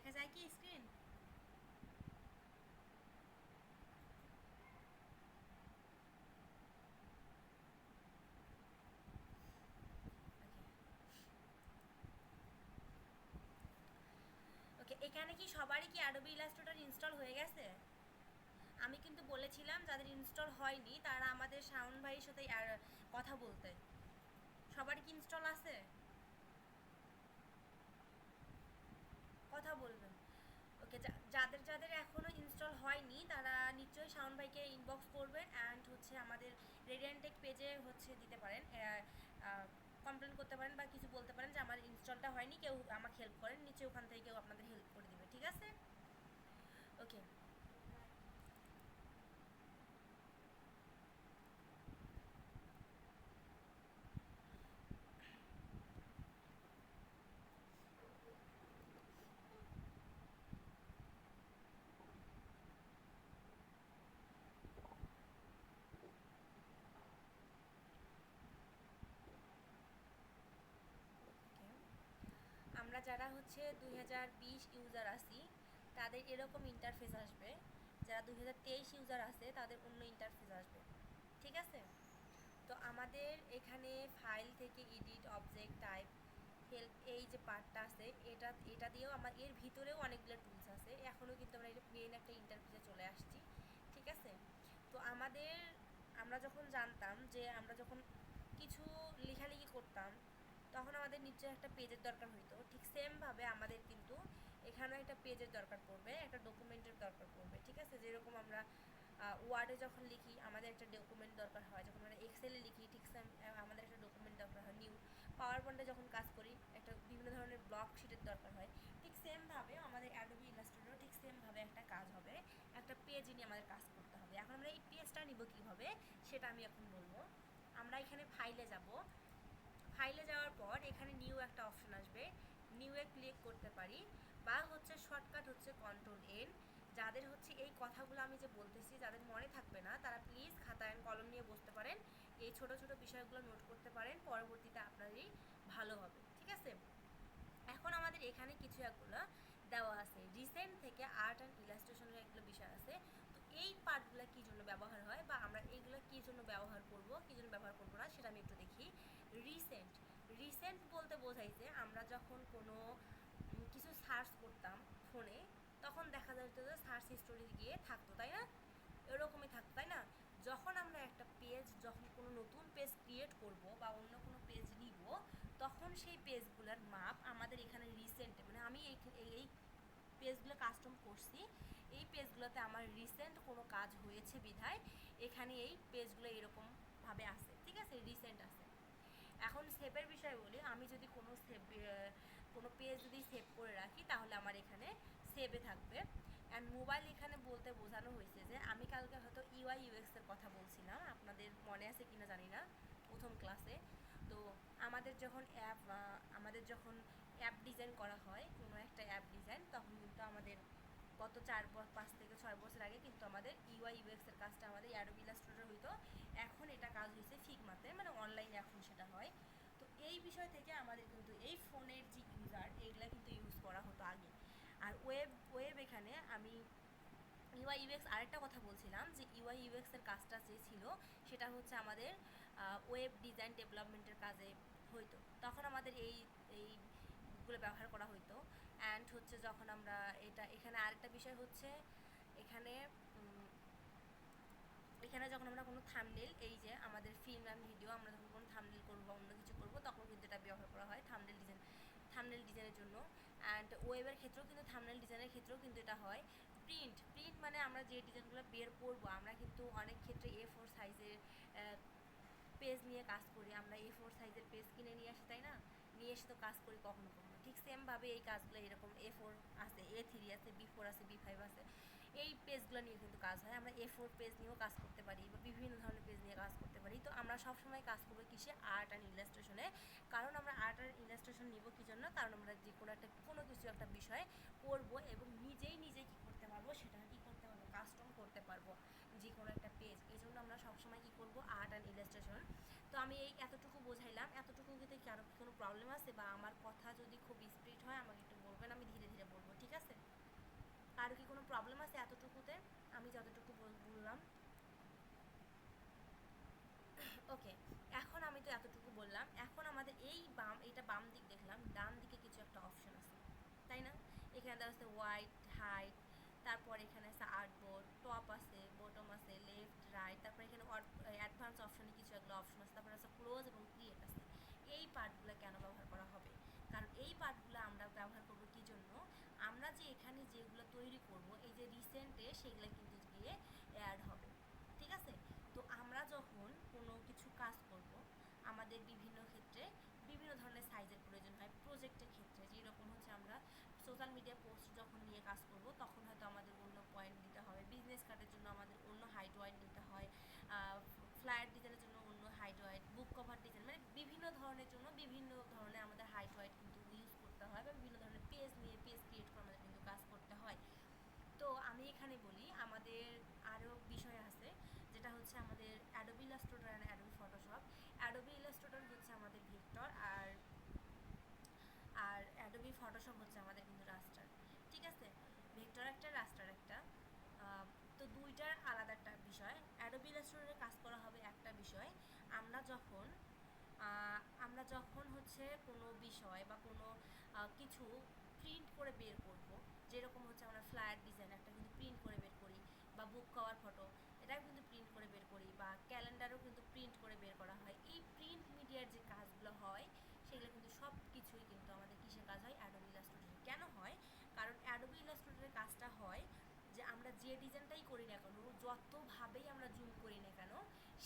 দেখা যায় কি স্ক্রিন? ওকে, এখানে কি সবারই কি অ্যাডোবি ইলাস্ট্রেটর ইনস্টল হয়ে গেছে? আমি কিন্তু বলেছিলাম যাদের ইনস্টল হয়নি তারা আমাদের শাওন ভাইয়ের সাথে কথা বলতে। সবারই কি ইনস্টল আছে? কথা বলবেন। ওকে, যাদের যাদের এখনও ইনস্টল হয়নি তারা নিশ্চয়ই শাওন ভাইকে ইনবক্স করবেন অ্যান্ড হচ্ছে আমাদের রেডিয়ানটেক পেজে হচ্ছে দিতে পারেন, কমপ্লেন করতে পারেন বা কিছু বলতে পারেন যে আমার ইনস্টলটা হয়নি, কেউ আমাকে হেল্প করেন, নিচে ওখান থেকে কেউ আপনাদের হেল্প করে দিবে, ঠিক আছে? ওকে। আমরা যারা হচ্ছে 2020 ইউজার আছি তাদের এরকম ইন্টারফেস আসবে, যারা 2023 ইউজার আছে তাদের অন্য ইন্টারফেস আসবে, ঠিক আছে? তো আমাদের এখানে ফাইল থেকে এডিট, অবজেক্ট টাইপ, হেল্প, এই যে পার্টটা আছে এটা এটা দিয়েও আমার এর ভিতরেও অনেকগুলো টুলস আছে, এখনও কিন্তু আমরা এটা মেইন একটা ইন্টারফেসে চলে আসছি, ঠিক আছে? তো আমরা যখন জানতাম যে আমরা যখন কিছু লেখালেখি করতাম তখন আমাদের নিচে একটা পেজের দরকার হইতো, ঠিক সেমভাবে আমাদের কিন্তু এখানেও একটা পেজের দরকার পড়বে, একটা ডকুমেন্টের দরকার পড়বে, ঠিক আছে? যেরকম আমরা ওয়ার্ডে যখন লিখি আমাদের একটা ডকুমেন্ট দরকার হয়, যখন আমরা এক্সেলে লিখি ঠিক সেম আমাদের একটা ডকুমেন্ট দরকার হয়, নিউ পাওয়ার পয়েন্টে যখন কাজ করি একটা বিভিন্ন ধরনের ব্লক শিটের দরকার হয়, ঠিক সেমভাবে আমাদের অ্যাডোবি ইলাস্ট্রেটরও ঠিক সেমভাবে একটা কাজ হবে, একটা পেজ নিয়ে আমাদের কাজ করতে হবে। এখন আমরা এই পেজটা নিব কীভাবে সেটা আমি এখন বলবো। আমরা এখানে ফাইলে যাব, ফাইলে যাওয়ার পর এখানে নিউ একটা অপশন আসবে, নিউয়ে ক্লিক করতে পারি, বা হচ্ছে শর্টকাট হচ্ছে কন্ট্রোল এন। যাদের হচ্ছে এই কথাগুলো আমি যে বলতেছি যাদের মনে থাকবে না তারা প্লিজ খাতা অ্যান্ড কলম নিয়ে বসতে পারেন, এই ছোট ছোট বিষয়গুলো নোট করতে পারেন, পরবর্তীতে আপনারই ভালো হবে, ঠিক আছে? এখন আমাদের এখানে কিছু একগুলো দেওয়া আছে, রিসেন্ট থেকে আর্ট অ্যান্ড ইলাস্ট্রেশনের এগুলো বিষয় আছে। তো এই পার্টগুলো কী জন্য ব্যবহার হয় বা আমরা এইগুলো কী জন্য ব্যবহার করব, কী জন্য ব্যবহার করবো না সেটা আমি একটু দেখি। রিসেন্ট, রিসেন্ট বলতে বোঝাইছে আমরা যখন কোনো কিছু সার্চ করতাম ফোনে তখন দেখা যেত যে সার্চ হিস্টোরি গিয়ে থাকতো, তাই না? এরকমই থাকতো, তাই না? যখন আমরা একটা পেজ, যখন কোনো নতুন পেজ ক্রিয়েট করব বা অন্য কোনো পেজ নিব তখন সেই পেজগুলোর মাপ আমাদের এখানে রিসেন্টে, মানে আমি এই পেজগুলো কাস্টম করছি, এই পেজগুলোতে আমার রিসেন্ট কোনো কাজ হয়েছে বিধায় এখানে এই পেজগুলো এরকমভাবে আসে, ঠিক আছে? রিসেন্ট আছে। এখন সেভের বিষয় বলি, আমি যদি কোনো পেজ যদি সেভ করে রাখি তাহলে আমার এখানে সেভে থাকবে। অ্যান্ড মোবাইল এখানে বলতে বোঝানো হয়েছে যে আমি কালকে হয়তো ইউআই ইউএক্সের কথা বলছিলাম, আপনাদের মনে আছে কিনা জানি না প্রথম ক্লাসে। তো আমাদের যখন অ্যাপ ডিজাইন করা হয়, কোনো একটা অ্যাপ ডিজাইন, তখন কিন্তু আমাদের গত 5 থেকে 6 বছর আগে কিন্তু আমাদের ইউআই ইউএক্সের কাজটা আমাদের অ্যাডোবি ইলাস্ট্রেটর হইতো, এখন এটা কাজ হয়েছে ফিগমাতে, মানে অনলাইনে এখন সেটা হয়। তো এই বিষয় থেকে আমাদের কিন্তু এই ফোনের যে ইউজার এইগুলা কিন্তু ইউজ করা হতো আগে। আর ওয়েব এখানে আমি ইউআই ইউএক্স আরেকটা কথা বলছিলাম যে ইউআই ইউএক্সের কাজটা যে ছিল সেটা হচ্ছে আমাদের ওয়েব ডিজাইন ডেভেলপমেন্টের কাজে হইতো, তখন আমাদের এইগুলো ব্যবহার করা হইতো। অ্যান্ড হচ্ছে যখন আমরা এখানে আরেকটা বিষয় হচ্ছে এখানে এখানে যখন আমরা কোনো থাম্বনেল, এই যে আমাদের ফিল্ম অ্যান্ড ভিডিও, আমরা যখন কোনো থাম্বনেল করবো বা অন্য কিছু করবো তখন কিন্তু এটা ব্যবহার করা হয় থাম্বনেল ডিজাইনের জন্য। অ্যান্ড ওয়েবের ক্ষেত্রেও কিন্তু থাম্বনেল ডিজাইনের ক্ষেত্রেও কিন্তু এটা হয়। প্রিন্ট মানে আমরা যে ডিজাইনগুলো বের করবো, আমরা কিন্তু অনেক ক্ষেত্রে A4 সাইজের পেজ নিয়ে কাজ করি, আমরা A4 সাইজের পেজ কিনে নিয়ে আসি, তাই না? নিয়ে এসে তো কাজ করি কখনো কখনো, ঠিক সেমভাবে এই কাজগুলো এরকম A4 আছে, A3 আছে, B4 আছে, B5 আছে, এই পেজগুলো নিয়ে কিন্তু কাজ হয়। আমরা A4 পেজ নিয়েও কাজ করতে পারি বা বিভিন্ন ধরনের পেজ নিয়ে কাজ করতে পারি। তো আমরা সবসময় কাজ করবো কিসে? আর্ট অ্যান্ড ইলাস্ট্রেশনে। কারণ আমরা আর্ট অ্যান্ড ইলাস্ট্রেশন নিব কী জন্য? কারণ আমরা যে কোনো কিছু একটা বিষয় করবো এবং নিজেই কী করতে পারবো, সেটা কী করতে পারবো, কাস্টম করতে পারবো যে কোনো একটা পেজ। এই জন্য আমরা সবসময় কী করবো? Art and illustration. তো আমি এই এতটুকু বোঝাইলাম, এতটুকু কি কারো কোনো প্রবলেম আছে বা আমার কথা যদি খুব স্পিড হয় আমাকে একটু বলবেন, আমি ধীরে ধীরে বলবো, ঠিক আছে? আরও কি কোনো প্রবলেম আছে এতটুকুতে আমি যতটুকু বললাম? ওকে, এখন আমি তো এতটুকু বললাম, এখন আমাদের এটা বাম দিক দেখলাম, ডান দিকে কিছু একটা অপশন আছে, তাই না? এখানে দেওয়া আছে হোয়াইট, হাইট, তারপর এখানে আছে আর্টবোর্ড, টপ আছে, বটম আছে, লেফট, রাইট, তারপর এখানে অ্যাডভান্স অপশনে কিছু এগুলো অপশন আছে, তারপর আছে ক্লোজ এবং ক্রিয়েট আছে। এই পার্টগুলো কেন ব্যবহার করা হবে? কারণ এই পার্টগুলো আমরা ব্যবহার করব কী জন্য? আমরা যে এখানে যেগুলো তৈরি করব, এই যে রিসেন্টে, সেগুলো কিন্তু গিয়ে অ্যাড হবে, ঠিক আছে? তো আমরা যখন কোনো কিছু কাজ করব, আমাদের বিভিন্ন ক্ষেত্রে বিভিন্ন ধরনের সাইজের প্রয়োজন হয়। প্রজেক্টের ক্ষেত্রে যেরকম হচ্ছে আমরা সোশ্যাল মিডিয়া পোস্ট যখন নিয়ে কাজ করব, তখন হয়তো আমাদের অন্য পয়েন্ট দিতে হবে, বিজনেস কার্ডের জন্য আমাদের অন্য হাইট ওয়াইট নিতে হয়, ফ্লায়ার ডিজাইনের জন্য অন্য হাইট ওয়াইট, বুক কভার ডিজাইন, মানে বিভিন্ন ধরনের জন্য বিভিন্ন ধরনের আমাদের হাইট ওয়াইট কিন্তু ইউজ করতে হয়, বা বিভিন্ন ধরনের পেজ নিয়ে পেজ ক্রিয়েট করে আমাদের কিন্তু কাজ করতে হয়। তো আমি এখানে বলি আমাদের আরও বিষয় আছে, যেটা হচ্ছে আমাদের Adobe Illustrator and Adobe Photoshop. Adobe Illustrator হচ্ছে আমাদের ভেক্টর, আর আর অ্যাডোবি ফটোশপ হচ্ছে আমাদের কিন্তু রাস্টার, ঠিক আছে? ভেক্টর একটা, রাস্টার একটা, তো দুইটার আলাদা একটা বিষয়। অ্যাডোবি ইলাস্ট্রেটরে কাজ করা হবে একটা বিষয়, আমরা যখন হচ্ছে কোনো বিষয় বা কোনো কিছু প্রিন্ট করে বের করব, যেরকম হচ্ছে আমরা ফ্লায়ার ডিজাইন একটা কিন্তু প্রিন্ট করে বের করি, বা বুক কভার ফটো এটাও কিন্তু প্রিন্ট করে বের করি, বা ক্যালেন্ডারও কিন্তু প্রিন্ট করে বের করা হয়। এই প্রিন্ট মিডিয়ার যে কাজগুলো হয়, সেগুলো কিন্তু সব কিছুই কিন্তু আমাদের কিসের কাজ হয়? অ্যাডোবি ইলাস্ট্রেটরে। কেন হয়? কারণ অ্যাডোবি ইলাস্ট্রেটরের কাজটা হয় যে আমরা যে ডিজাইনটাই করি না কেন, যতভাবেই আমরা জুম করি না কেন,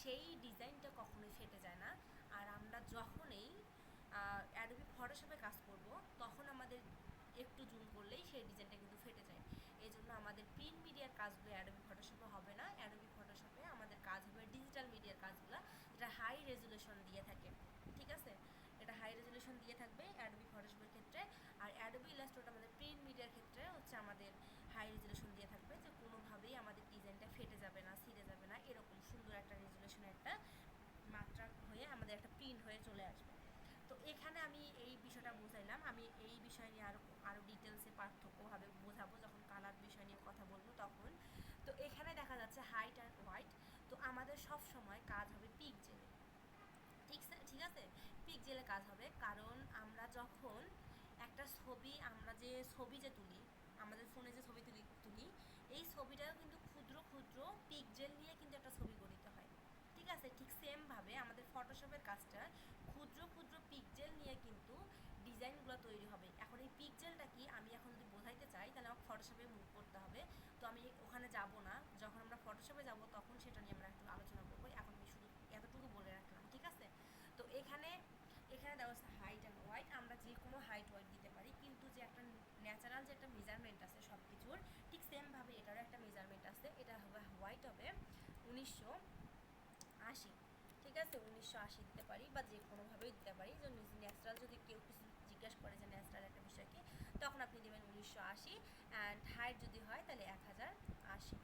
সেই ডিজাইনটা কখনোই ফেটে যায় না। আর আমরা যখনই অ্যাডোবি ফটোশপে কাজ করব, তখন আমাদের একটু জুম করলেই সেই ডিজাইনটা কিন্তু ফেটে যায়। এই জন্য আমাদের প্রিন্ট মিডিয়ার কাজগুলো অ্যাডোবি ফটোশপে হবে না। অ্যাডোবি ফটোশপে আমাদের কাজ হবে ডিজিটাল মিডিয়ার কাজগুলো, যেটা হাই রেজুলেশন দিয়ে থাকে, ঠিক আছে? এটা হাই রেজুলেশন দিয়ে থাকবে অ্যাডোবি ফটোশপের ক্ষেত্রে। আর অ্যাডোবি ইলাস্ট্রেটর আমাদের প্রিন্ট মিডিয়ার ক্ষেত্রে হচ্ছে আমাদের হাই রেজুলেশন দিয়ে থাকবে, যে কোনোভাবেই আমাদের ডিজাইনটা ফেটে যাবে না, ছিঁড়ে যাবে না, এরকম সুন্দর একটা রেজুলেশনের একটা মাত্রা হয়ে আমাদের একটা প্রিন্ট হয়ে চলে আসবে। তো এখানে আমি এই বিষয়টা বোঝাইলাম। আমি এই বিষয় নিয়ে আরও ডিটেলসে পার্থক্যভাবে বোঝাবো যখন কালার বিষয় নিয়ে কথা বলবো তখন। তো এখানে দেখা যাচ্ছে হাইট অ্যান্ড হোয়াইট। তো আমাদের সব সময় কাজ হবে পিকজেলে, ঠিক আছে? পিকজেলে কাজ হবে, কারণ আমরা যখন একটা ছবি, আমরা যে ছবি যে তুলি, আমাদের ফোনে যে ছবি তুলি, এই ছবিটাও কিন্তু ক্ষুদ্র ক্ষুদ্র পিকজেল নিয়ে কিন্তু একটা ছবি গঠিত হয়, ঠিক আছে? ঠিক সেমভাবে আমাদের ফটোশপের কাজটা ক্ষুদ্র ক্ষুদ্র পিকজেল নিয়ে কিন্তু ডিজাইনগুলো তৈরি হবে। এখন এই পিকজেলটা কি আমি এখন যদি বোঝাইতে চাই, তাহলে আমাকে ফটোশপে মুভ করতে হবে। তো আমি ওখানে যাব না, যখন আমরা ফটোশপে যাব তখন সেটা নিয়ে আমরা একটু আলোচনা করবো। এখন আমি শুধু এতটুকু বলে রাখলাম, ঠিক আছে? তো এখানে দেওয়া আছে হাইট অ্যান্ড হোয়াইট। আমরা যে কোনো হাইট হোয়াইট দিতে পারি, কিন্তু যে একটা ন্যাচারাল যে একটা মেজারমেন্ট আছে সব কিছুর, ঠিক সেমভাবে এটারও একটা মেজারমেন্ট আছে। এটা হবে হোয়াইট হবে 1980, ঠিক আছে? 1980 দিতে পারি, বা যে কোনোভাবেই দিতে পারি। যে ন্যাচারাল যদি কেউ কিছু জিজ্ঞাসা করে যে ন্যাচারাল একটা বিষয়কে, তখন আপনি দেবেন 1980, অ্যান্ড হাইট যদি হয় তাহলে 1080,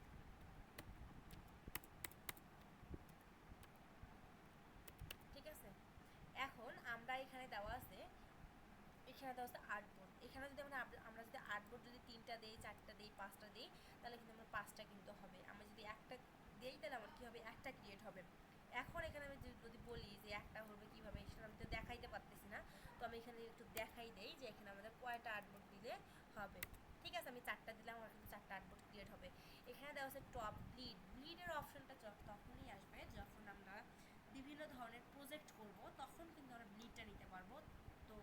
ঠিক আছে? এখন আমরা এখানে দেওয়া আছে আর্টবোর্ড। এখানে যদি আমরা যদি আর্টবোর্ড যদি 3টা দেই, 4টা দেই, 5টা দেই, তাহলে কিন্তু আমরা 5টা কিন্তু হবে। আমরা যদি একটা দেই, তাহলে আমার কী হবে? একটা ক্রিয়েট হবে। এখন এখানে আমি যদি বলি যে একটা হবে কীভাবে, সেটা আমি তো দেখাইতে পারতেছি না। তো আমি এখানে একটু দেখাই দেই যে এখানে আমাদের কয়টা আর্টবোর্ড দিলে হবে, ঠিক আছে? আমি 4টা দিলাম, আমার কিন্তু 4টা আর্টবোর্ড ক্রিয়েট হবে। এখানে দেওয়া আছে টপ ব্লিডের অপশনটা তখনই আসবে যখন আমরা বিভিন্ন ধরনের প্রজেক্ট করব, তখন কিন্তু আমরা ব্লিডটা নিতে পারবো। তো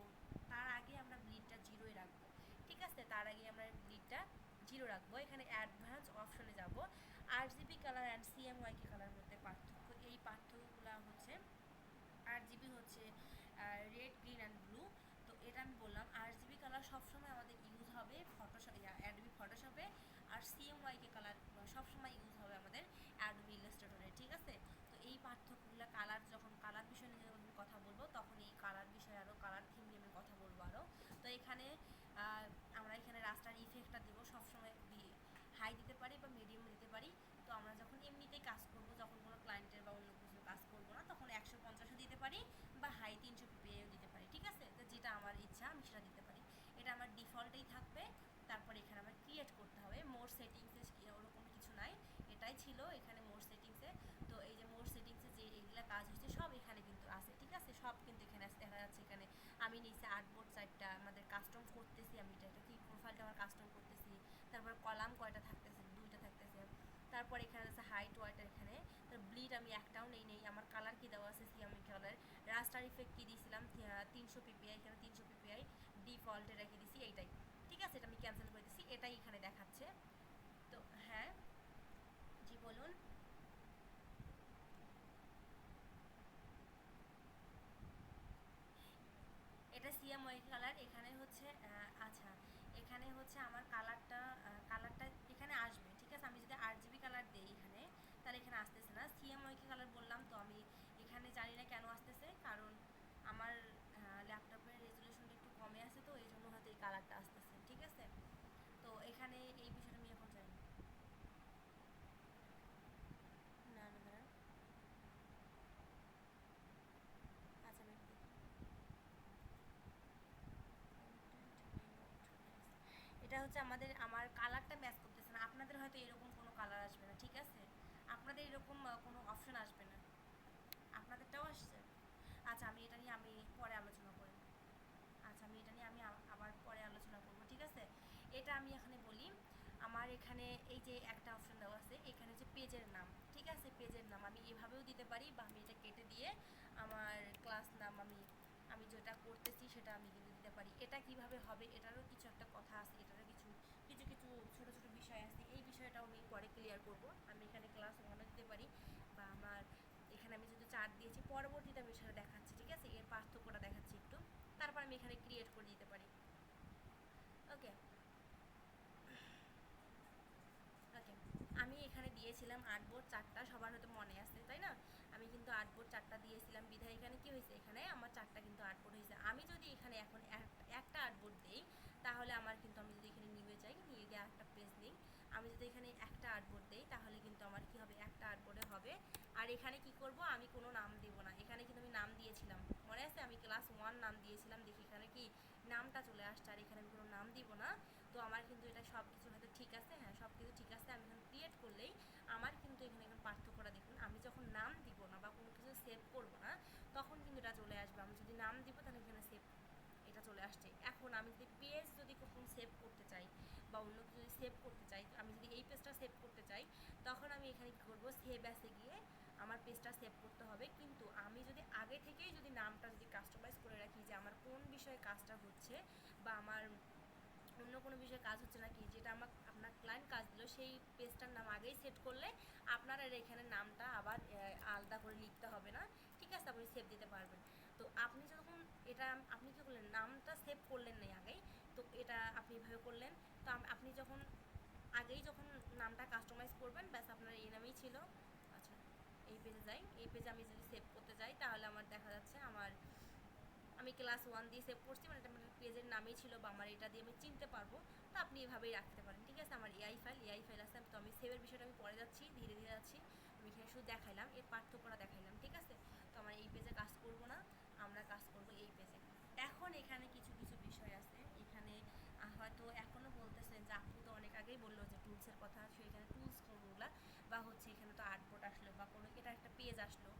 তার আগে আমরা ব্লিডটা জিরোই রাখবো, ঠিক আছে? তার আগে আমরা ব্লিডটা জিরো রাখবো। এখানে অ্যাডভান্স অপশনে যাব। RGB colour and CMYK colour মধ্যে পার্থক্য, এই পার্থক্যগুলো হচ্ছে RGB হচ্ছে রেড, গ্রিন অ্যান্ড ব্লু। তো এটা আমি বললাম RGB কালার সবসময় আমাদের ইউজ হবে অ্যাডোবি ফটোশপে, আর CMYK কালার সবসময় ইউজ হবে আমাদের অ্যাডোবি ইলাস্ট্রেটরে, ঠিক আছে? তো এই পার্থক্যগুলো যখন কালার বিষয় নিয়ে যখন কথা বলবো, তখন এই কালার বিষয়ে আরও কালার থিম নিয়ে আমি কথা বলবো আরও। তো এখানে আমরা এখানে রাস্টার ইফেক্টটা দেবো, সবসময় হাই দিতে পারি বা মিডিয়াম দিতে পারি। তো আমরা যখন এমনিতেই কাজ করব, যখন কোনো ক্লায়েন্টের বা অন্য কিছু কাজ করবো না, তখন 150ও দিতে পারি, বা হাই 300 PPAও দিতে পারি, ঠিক আছে? তো যেটা আমার ইচ্ছা আমি সেটা দিতে পারি। এটা আমার ডিফল্টেই থাকবে। তারপর এখানে আমার ক্রিয়েট করতে হবে। মোর মোর সেটিংসে ওরকম কিছু নাই, এটাই ছিল এখানে মোর সেটিংসে। তো এই যে মোর সেটিংসে যে এইগুলা কাজ হচ্ছে সব এখানে কিন্তু আছে, ঠিক আছে, সব কিন্তু এখানে আছে, দেখা যাচ্ছে এখানে আমি নিচে আর্টবোর্ড সাইডটা আমাদের কাস্টম করতেছি, আমি এটা কি প্রোফাইলটা আমার কাস্টম করতেছি, তারপর কলাম কয়টা থাকতেছে, দুইটা থাকতেছে, তারপর এখানে আছে হাইট ওয়াইটার, এখানে ব্লিড আমি একটাও নেই, আমার কালার কি দেওয়া আছে সিয়ামি কালার, রাস্টার ইফেক্ট কি দিয়েছিলাম 300 পিপিআই, এখানে 300 পিপিআই ডিফল্টে রেখে দিছি, এইটাই ঠিক আছে, এটা আমি ক্যান্সেল করে দিছি, এটাই এখানে দেখাচ্ছে। তো হ্যাঁ জি বলুন। এটা সিএমওয়াই কালার, এখানে হচ্ছে আচ্ছা, এখানে হচ্ছে আমার কালারটা এখানে আসবে, ঠিক আছে, আমি যদি আরজিবি কালার দিই এখানে তাহলে এখানে আসতেছে না, সিএমওয়াই কালার বললাম তো আমি এখানে জানি না কেন আসতেছে, কারণ আমার ল্যাপটপের রেজুলেশনটা একটু কমে আছে, তো এই জন্য হয়তো এই কালারটা আসতেছে, ঠিক আছে। তো এখানে এই বিষয়টা আমি এখন জানি না, না দাঁড়ান, আচ্ছা আমি এটা হচ্ছে আমার কালারটা ম্যাচ করতেছে না, আপনাদের হয়তো এরকম কোনো কালার আসবে না, ঠিক আছে, আপনাদের এরকম কোনো অপশন আসবে না, আপনাদেরটাও আসছে। আচ্ছা আমি এটা নিয়ে আমি পরে আলোচনা করব, আচ্ছা আমি এটা নিয়ে আমি আবার পরে আলোচনা করব, ঠিক আছে। এটা আমি এখানে বলি, আমার এখানে এই যে একটা অপশন দেওয়া আছে এখানে যে পেজের নাম, ঠিক আছে, পেজের নাম আমি এভাবেও দিতে পারি, বা আমি এটা কেটে দিয়ে আমার ক্লাস নাম আমি আমি যেটা করতেছি সেটা আমি কিন্তু দিতে পারি। এটা কিভাবে হবে এটারও কিছু একটা কথা আছে, এটারও কিছু কিছু কিছু ছোটো ছোটো বিষয় আছে, এই বিষয়টাও আমি পরে ক্লিয়ার করব। আমি এখানে ক্লাস 1 দিতে পারি, বা আমার এখানে আমি যেহেতু 4 দিয়েছি পরবর্তীতে আমি সেটা দেখাচ্ছি, ঠিক আছে, এর পার্থক্যটা দেখাচ্ছি একটু, তারপর আমি এখানে ক্রিয়েট করে দিতে পারি। ওকে ওকে, আমি এখানে দিয়েছিলাম আর্টবোর্ড 4টা, সবার হয়তো মনে আছে তাই না, আমি কিন্তু আর্টবোর্ড 4টা দিয়েছিলাম, বিধায় এখানে কি হয়েছে, এখানে আমার 4টা কিন্তু আর্টবোর্ড হয়েছে। আমি যদি এখানে এখন একটা আর্টবোর্ড দিই তাহলে আমার কিন্তু, আমি যদি এখানে নিয়ে যাই, নিয়ে গিয়ে একটা পেজ নিই, আমি যদি এখানে একটা আর্টবোর্ড দিই তাহলে কিন্তু আমার কি হবে, একটা আর্টবোর্ডে হবে। আর এখানে কি করব, আমি কোনো নাম দেব না, এখানে কিন্তু আমি নাম দিয়েছিলাম, মনে আছে আমি ক্লাস 1 নাম দিয়েছিলাম, দেখি এখানে কি নামটা চলে আসছে, আর এখানে আমি কোনো নাম দিব না। তো আমার কিন্তু এটা সব কিছু হয়তো ঠিক আছে, হ্যাঁ সব কিছু ঠিক আছে, আমি এখন ক্রিয়েট করলেই আমার কিন্তু এখানে এখন পার্থক্যটা দেখুন, আমি যখন নাম দিব না বা কোনো কিছু সেভ করব না তখন কিন্তু এটা চলে আসবে, আমি যদি নাম দিব তাহলে এখানে সেভ, এটা চলে আসছে। এখন আমি যদি পেজ যদি কখন সেভ করতে চাই বা অন্য কিছু যদি সেভ করতে চাই, আমি যদি এই পেজটা সেভ করতে চাই তখন আমি এখানে কী করবো, সেভ অ্যাসে গিয়ে আমার পেজটা সেভ করতে হবে। কিন্তু আমি যদি আগে থেকেই যদি নামটা যদি কাস্টমাইজ করে রাখি যে আমার কোন বিষয়ে কাজটা হচ্ছে বা আমার অন্য কোনো বিষয়ে কাজ হচ্ছে নাকি, যেটা আপনার ক্লায়েন্ট কাজ দিল সেই পেজটার নাম আগেই সেট করলে আপনার আর এখানে নামটা আবার আলাদা করে লিখতে হবে না, ঠিক আছে, আপনি সেভ দিতে পারবেন। তো আপনি যখন এটা আপনি কী করলেন, নামটা সেভ করলেন না আগেই, তো এটা আপনি এভাবে করলেন। তো আপনি যখন আগেই যখন নামটা কাস্টমাইজ করবেন ব্যাস আপনার এই নামেই ছিল। আচ্ছা এই পেজে যাই, এই পেজে আমি যদি সেভ করতে যাই তাহলে আমার দেখা যাচ্ছে আমি ক্লাস 1 দিয়ে সেভ করছি, মানে এটা আমার পেজের নামই ছিল বা আমার এটা দিয়ে আমি চিনতে পারবো। তো আপনি এভাবেই রাখতে পারেন, ঠিক আছে। আমার এআই ফাইল আছে, তো আমি সেভের বিষয়টা আমি পরে যাচ্ছি, ধীরে ধীরে যাচ্ছি। আমি এখানে শুধু দেখাইলাম, এর পার্থক্যটা দেখাইলাম, ঠিক আছে। তো আমার এই পেজে কাজ করব না, আমরা কাজ করব এই পেজে। এখন এখানে কিছু কিছু বিষয় আছে, এখানে হয়তো এখনও বলতেছেন যে আপনি তো অনেক আগেই বললো যে টুলসের কথা, এখানে টুলস কোনগুলো, বা হচ্ছে এখানে তো আর্টবোর্ড আসলো বা কোনো এটা একটা পেজ আসলো,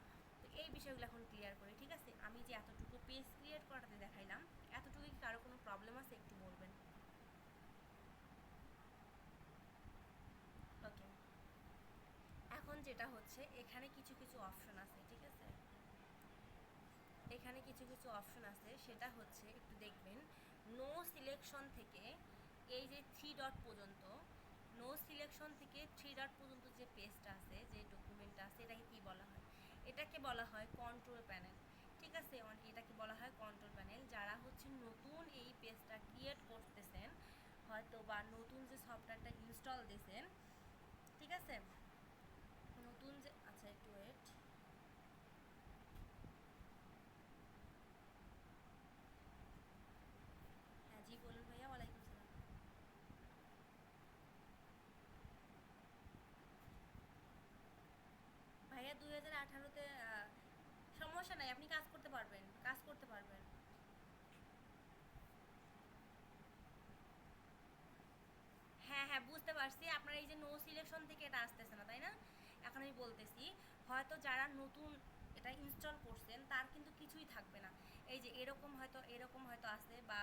তো এই বিষয়গুলো এখন ক্লিয়ার করি, ঠিক আছে। আমি যে এতটুকু পেজ ক্রিয়েট করাতে দেখাইলাম, এতটুকু কি কারো কোনো প্রবলেম আছে একটু বলবেন। ওকে, এখন যেটা হচ্ছে এখানে কিছু কিছু অপশন আছে, ঠিক আছে, এখানে কিছু কিছু অপশন আছে, সেটা হচ্ছে একটু দেখবেন, নো সিলেকশন থেকে এই যে 3 ডট পর্যন্ত, নো সিলেকশন থেকে 3 ডট পর্যন্ত যে পেজটা আছে, যে ডকুমেন্টটা আছে, এটাকে কী বলা হয়, এটাকে বলা হয় কন্ট্রোল প্যানেল, ঠিক আছে। এটাকে বলা হয় কন্ট্রোল প্যানেল। যারা হচ্ছে নতুন এই পেজটা ক্রিয়েট করতেছেন হয়তো, বা নতুন যে সফটওয়্যারটা ইনস্টল দিয়েছেন, ঠিক আছে, নতুন যে, আচ্ছা একটু ওয়েট, হ্যাঁ জি বলুন ভাইয়া, ওয়ালাইকুম সালাম। ভাইয়া 2018-তে সমস্যা নাই, আপনি কাজ করতে পারবেন, কাজ করতে পারবেন। হ্যাঁ হ্যাঁ বুঝতে পারছি, আপনার সিলেকশন থেকে এটা আসতেছে না, তাই না? এখন আমি বলতেছি, হয়তো যারা নতুন এটা ইনস্টল করছেন তার কিন্তু কিছুই থাকবে না। এই যে এরকম হয়তো আছে, বা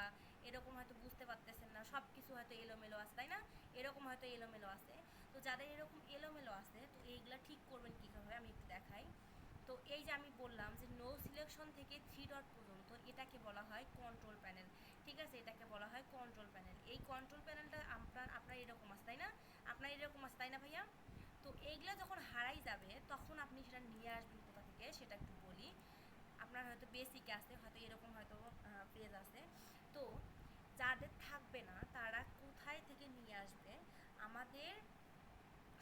এরকম হয়তো বুঝতে পারতেছেন না, সব কিছু হয়তো এলোমেলো আছে, তাই না? এরকম হয়তো এলোমেলো আছে। তো যাদের এরকম এলোমেলো আছে, তো এইগুলা ঠিক করবেন কীভাবে আমি একটু দেখাই। তো এই যে আমি বললাম যে নো সিলেকশন থেকে 3 ডট পর্যন্ত, এটাকে বলা হয় কন্ট্রোল প্যানেল। ঠিক আছে, এটাকে বলা হয় কন্ট্রোল প্যানেল। এই কন্ট্রোল প্যানেলটা আপনার এরকম আছে, তাই না? আপনার এরকম আছে, তাই না ভাইয়া? তো এইগুলো যখন হারাই যাবে তখন আপনি সেটা নিয়ে আসবেন কোথা থেকে সেটা একটু বলি। আপনার হয়তো বেসিকে আছে, হয়তো এরকম হয়তো পেজ আছে। তো যাদের থাকবে না তারা কোথায় থেকে নিয়ে আসবে? আমাদের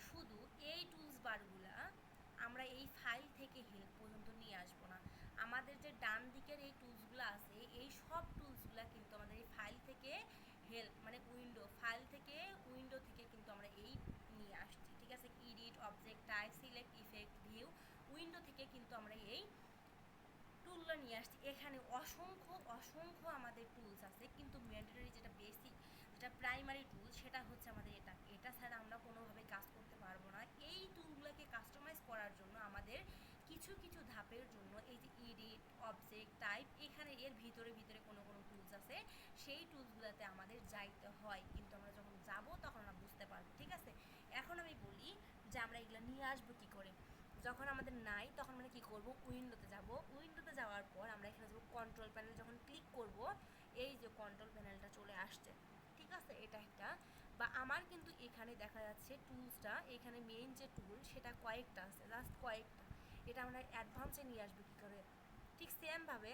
শুধু এই টুলস বারগুলা আমরা এই ফাইল থেকে হেল্প পর্যন্ত নিয়ে আসবো না। আমাদের যে ডান দিকের এই টুলসগুলো আছে, এই সব টুলসগুলো কিন্তু আমাদের এই ফাইল থেকে হেল্প, মানে উইন্ডো থেকে কিন্তু আমরা এই নিয়ে আসছি। ঠিক আছে, edit, object type, select, effect, view, window থেকে কিন্তু আমরা এই টুলগুলো নিয়ে আসছি। এখানে অসংখ্য আমাদের টুলস আছে, কিন্তু ম্যান্ডেটরি যেটা বেসিক, যেটা প্রাইমারি টুল, সেটা হচ্ছে আমাদের এটা ছাড়া আমরা কোনোভাবে কাজ করতে পারবো না। এই টুলগুলোকে কাস্টমাইজ করার জন্য আমাদের কিছু ধাপের জন্য এই যে এডিট, অবজেক্ট টাইপ, এখানে এর ভিতরে কোনো টুলস আছে, সেই টুলসগুলোতে আমাদের যাইতে হয়। কিন্তু আমরা যখন যাব তখন আমরা বুঝতে পারবো। ঠিক আছে, এখন আমি বলি যে আমরা এগুলো নিয়ে আসবো কী করে। যখন আমাদের নাই তখন আমরা কী করব, উইন্ডোতে যাব। উইন্ডোতে যাওয়ার পর আমরা এখানে যাব কন্ট্রোল প্যানেল। যখন ক্লিক করব, এই যে কন্ট্রোল প্যানেলটা চলে আসছে। ঠিক আছে, এটা একটা, বা আমার কিন্তু এখানে দেখা যাচ্ছে টুলসটা, এখানে মেইন যে টুল সেটা কয়েকটা আছে, জাস্ট কয়েকটা। এটা আমরা অ্যাডভান্সে নিয়ে আসবো কী করে? ঠিক সেমভাবে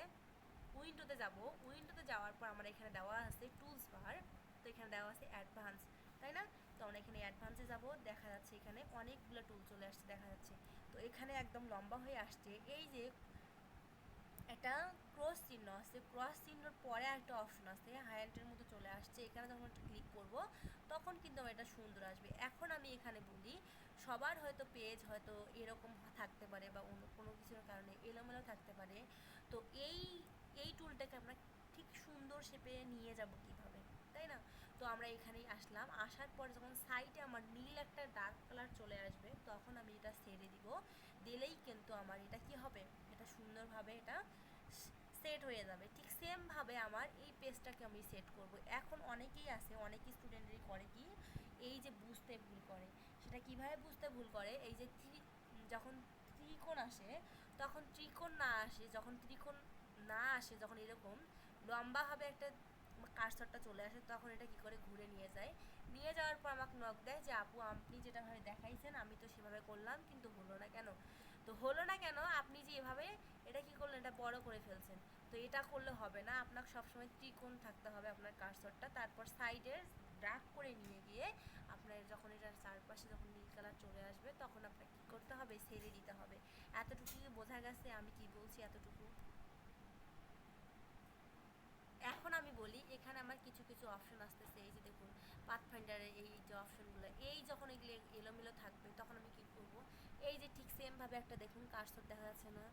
উইন্ডোতে যাব। উইন্ডোতে যাওয়ার পর আমরা এখানে দেওয়া আছে টুলস বার, তো এখানে দেওয়া আছে অ্যাডভান্স, তাই না? তো আমরা এখানে অ্যাডভান্সে যাব, দেখা যাচ্ছে এখানে অনেকগুলো টুল চলে আসছে, দেখা যাচ্ছে। তো এখানে একদম লম্বা হয়ে আসছে। এই যে একটা ক্রস চিহ্ন আছে, ক্রস চিহ্নর পরে একটা অপশন আছে হাইলাইটের মতো চলে আসছে, এখানে যখন একটা ক্লিক করব তখন কিন্তু আমার এটা সুন্দর আসবে। এখন আমি এখানে বলি, সবার হয়তো পেজ হয়তো এরকম থাকতে পারে, বা অন্য কোনো কিছুর কারণে এলোমেলো থাকতে পারে। তো এই টুলটাকে আমরা ঠিক সুন্দর শেপে নিয়ে যাব কিভাবে, তাই না? তো আমরা এখানেই আসলাম, আসার পর যখন সাইডে আমার নীল একটা ডার্ক কালার চলে আসবে, তখন আমি এটা ছেড়ে দিব। দিলেই কিন্তু আমার এটা কি হবে, এটা সুন্দরভাবে এটা সেট হয়ে যাবে। ঠিক সেমভাবে আমার এই পেজটাকে আমি সেট করব। এখন অনেকেই আছে, অনেক স্টুডেন্টই করে কি, এই যে বুঝতে ভুল করে, সেটা কিভাবে বুঝতে ভুল করে, এই যে যখন ত্রিকোণ আসে, তখন ত্রিকোণ না আসে, যখন এরকম লম্বাভাবে একটা কার্সরটা চলে আসে, তখন এটা কি করে ঘুরে নিয়ে যাওয়ার পর আমাকে নক দেয় যে আপু আপনি যেটাভাবে দেখাইছেন আমি তো সেভাবে করলাম, কিন্তু হলো না কেন? তো হলো না কেন, আপনি যে এভাবে এটা কি করলেন, এটা বড় করে ফেলছেন। তো এটা করলে হবে না, আপনাকে সবসময় ত্রিকোণ থাকতে হবে আপনার কার্সরটা। তারপর সাইডের ড্র্যাগ করে নিয়ে গিয়ে আপনার যখন এটার চারপাশে যখন নীল কালার চলে আসবে, তখন আপনাকে কী করতে হবে, ছেড়ে দিতে হবে। এতটুকু বোঝা গেছে আমি কি বলছি? এতটুকু। এখন আমি বলি, এখানে আমার কিছু অপশন আসতেছে, এই যে দেখুন পাথফাইন্ডারের এই যে অপশনগুলো, এই যখন এগুলো এলোমেলো থাকবে তখন আমি কী করব, এই যে ঠিক সেমভাবে একটা দেখুন কার্সর দেখা যাচ্ছে না,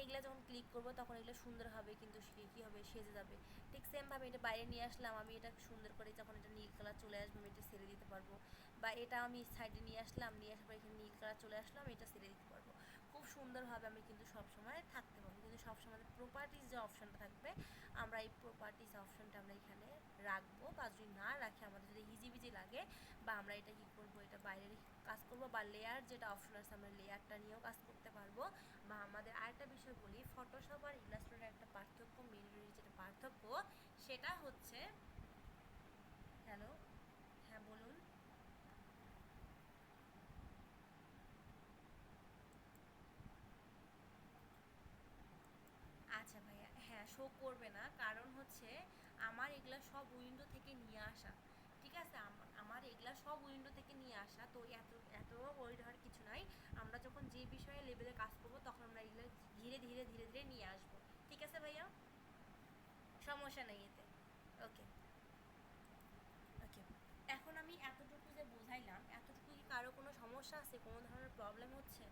এইগুলো যখন ক্লিক করব তখন এগুলো সুন্দর হবে, কিন্তু কী হবে, সেজে যাবে। ঠিক সেমভাবে এটা বাইরে নিয়ে আসলাম আমি, এটা সুন্দর করে যখন এটা নীল কালার চলে আসবে আমি এটা ছেড়ে দিতে পারবো। বা এটা আমি সাইডে নিয়ে আসলাম, নিয়ে আসার পর এখানে নীল কালার চলে আসলো, আমি এটা ছেড়ে দিতে পারবো। খুব সুন্দরভাবে আমি কিন্তু সবসময় থাকতে পারবো। কিন্তু সবসময় প্রপার্টিস যে অপশানটা থাকবে, আমরা এই প্রপার্টিস অপশানটা আমরা এখানে রাখবো, বা যদি না রাখে আমাদের যদি হিজিবিজি লাগে, বা আমরা এটা কী করবো, এটা বাইরে কাজ করবো, বা লেয়ার যেটা অপশন আছে আমরা লেয়ারটা নিয়েও কাজ করতে পারবো। বা আমাদের আরেকটা বিষয় বলি, ফটোশপ আর ইলাস্ট্রেটর একটা পার্থক্য, মেনলি যেটা পার্থক্য সেটা হচ্ছে, হ্যালো, হ্যাঁ বলুন। আচ্ছা ভাইয়া, হ্যাঁ শো করবে না, কারণ হচ্ছে আমার এগুলা সব উইন্ডো থেকে নিয়ে আসা। ঠিক আছে, আমার এগুলা সব উইন্ডো থেকে নিয়ে আসা, তো এত ওয়ারিড হওয়ার কিছু নাই। আমরা যখন যে বিষয়ে লেভেলে কাজ করবো তখন আমরা এগুলো ধীরে ধীরে নিয়ে আসবো। ঠিক আছে ভাইয়া, সমস্যা নেই এতে। ওকে, ওকে। এখন আমি এতটুকু যে বোঝাইলাম, এতটুকু কি কারো কোনো সমস্যা আছে, কোনো ধরনের প্রবলেম হচ্ছে?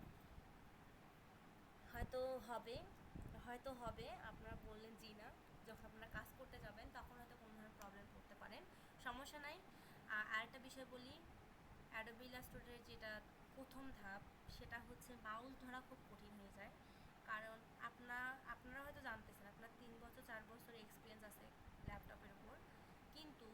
হয়তো হবে, আপনারা বললেন জি না, যখন আপনারা কাজ করতে যাবেন তখন হয়তো কোনো ধরনের প্রবলেম করতে পারেন, সমস্যা নাই। আর আরেকটা বিষয় বলি, অ্যাডোবি ইলাস্ট্রেটরের যেটা প্রথম ধাপ সেটা হচ্ছে মাউস ধরা খুব কঠিন হয়ে যায়, কারণ আপনারা হয়তো জানতেছেন আপনার 3 বছর 4 বছর এক্সপিরিয়েন্স আছে ল্যাপটপের উপর, কিন্তু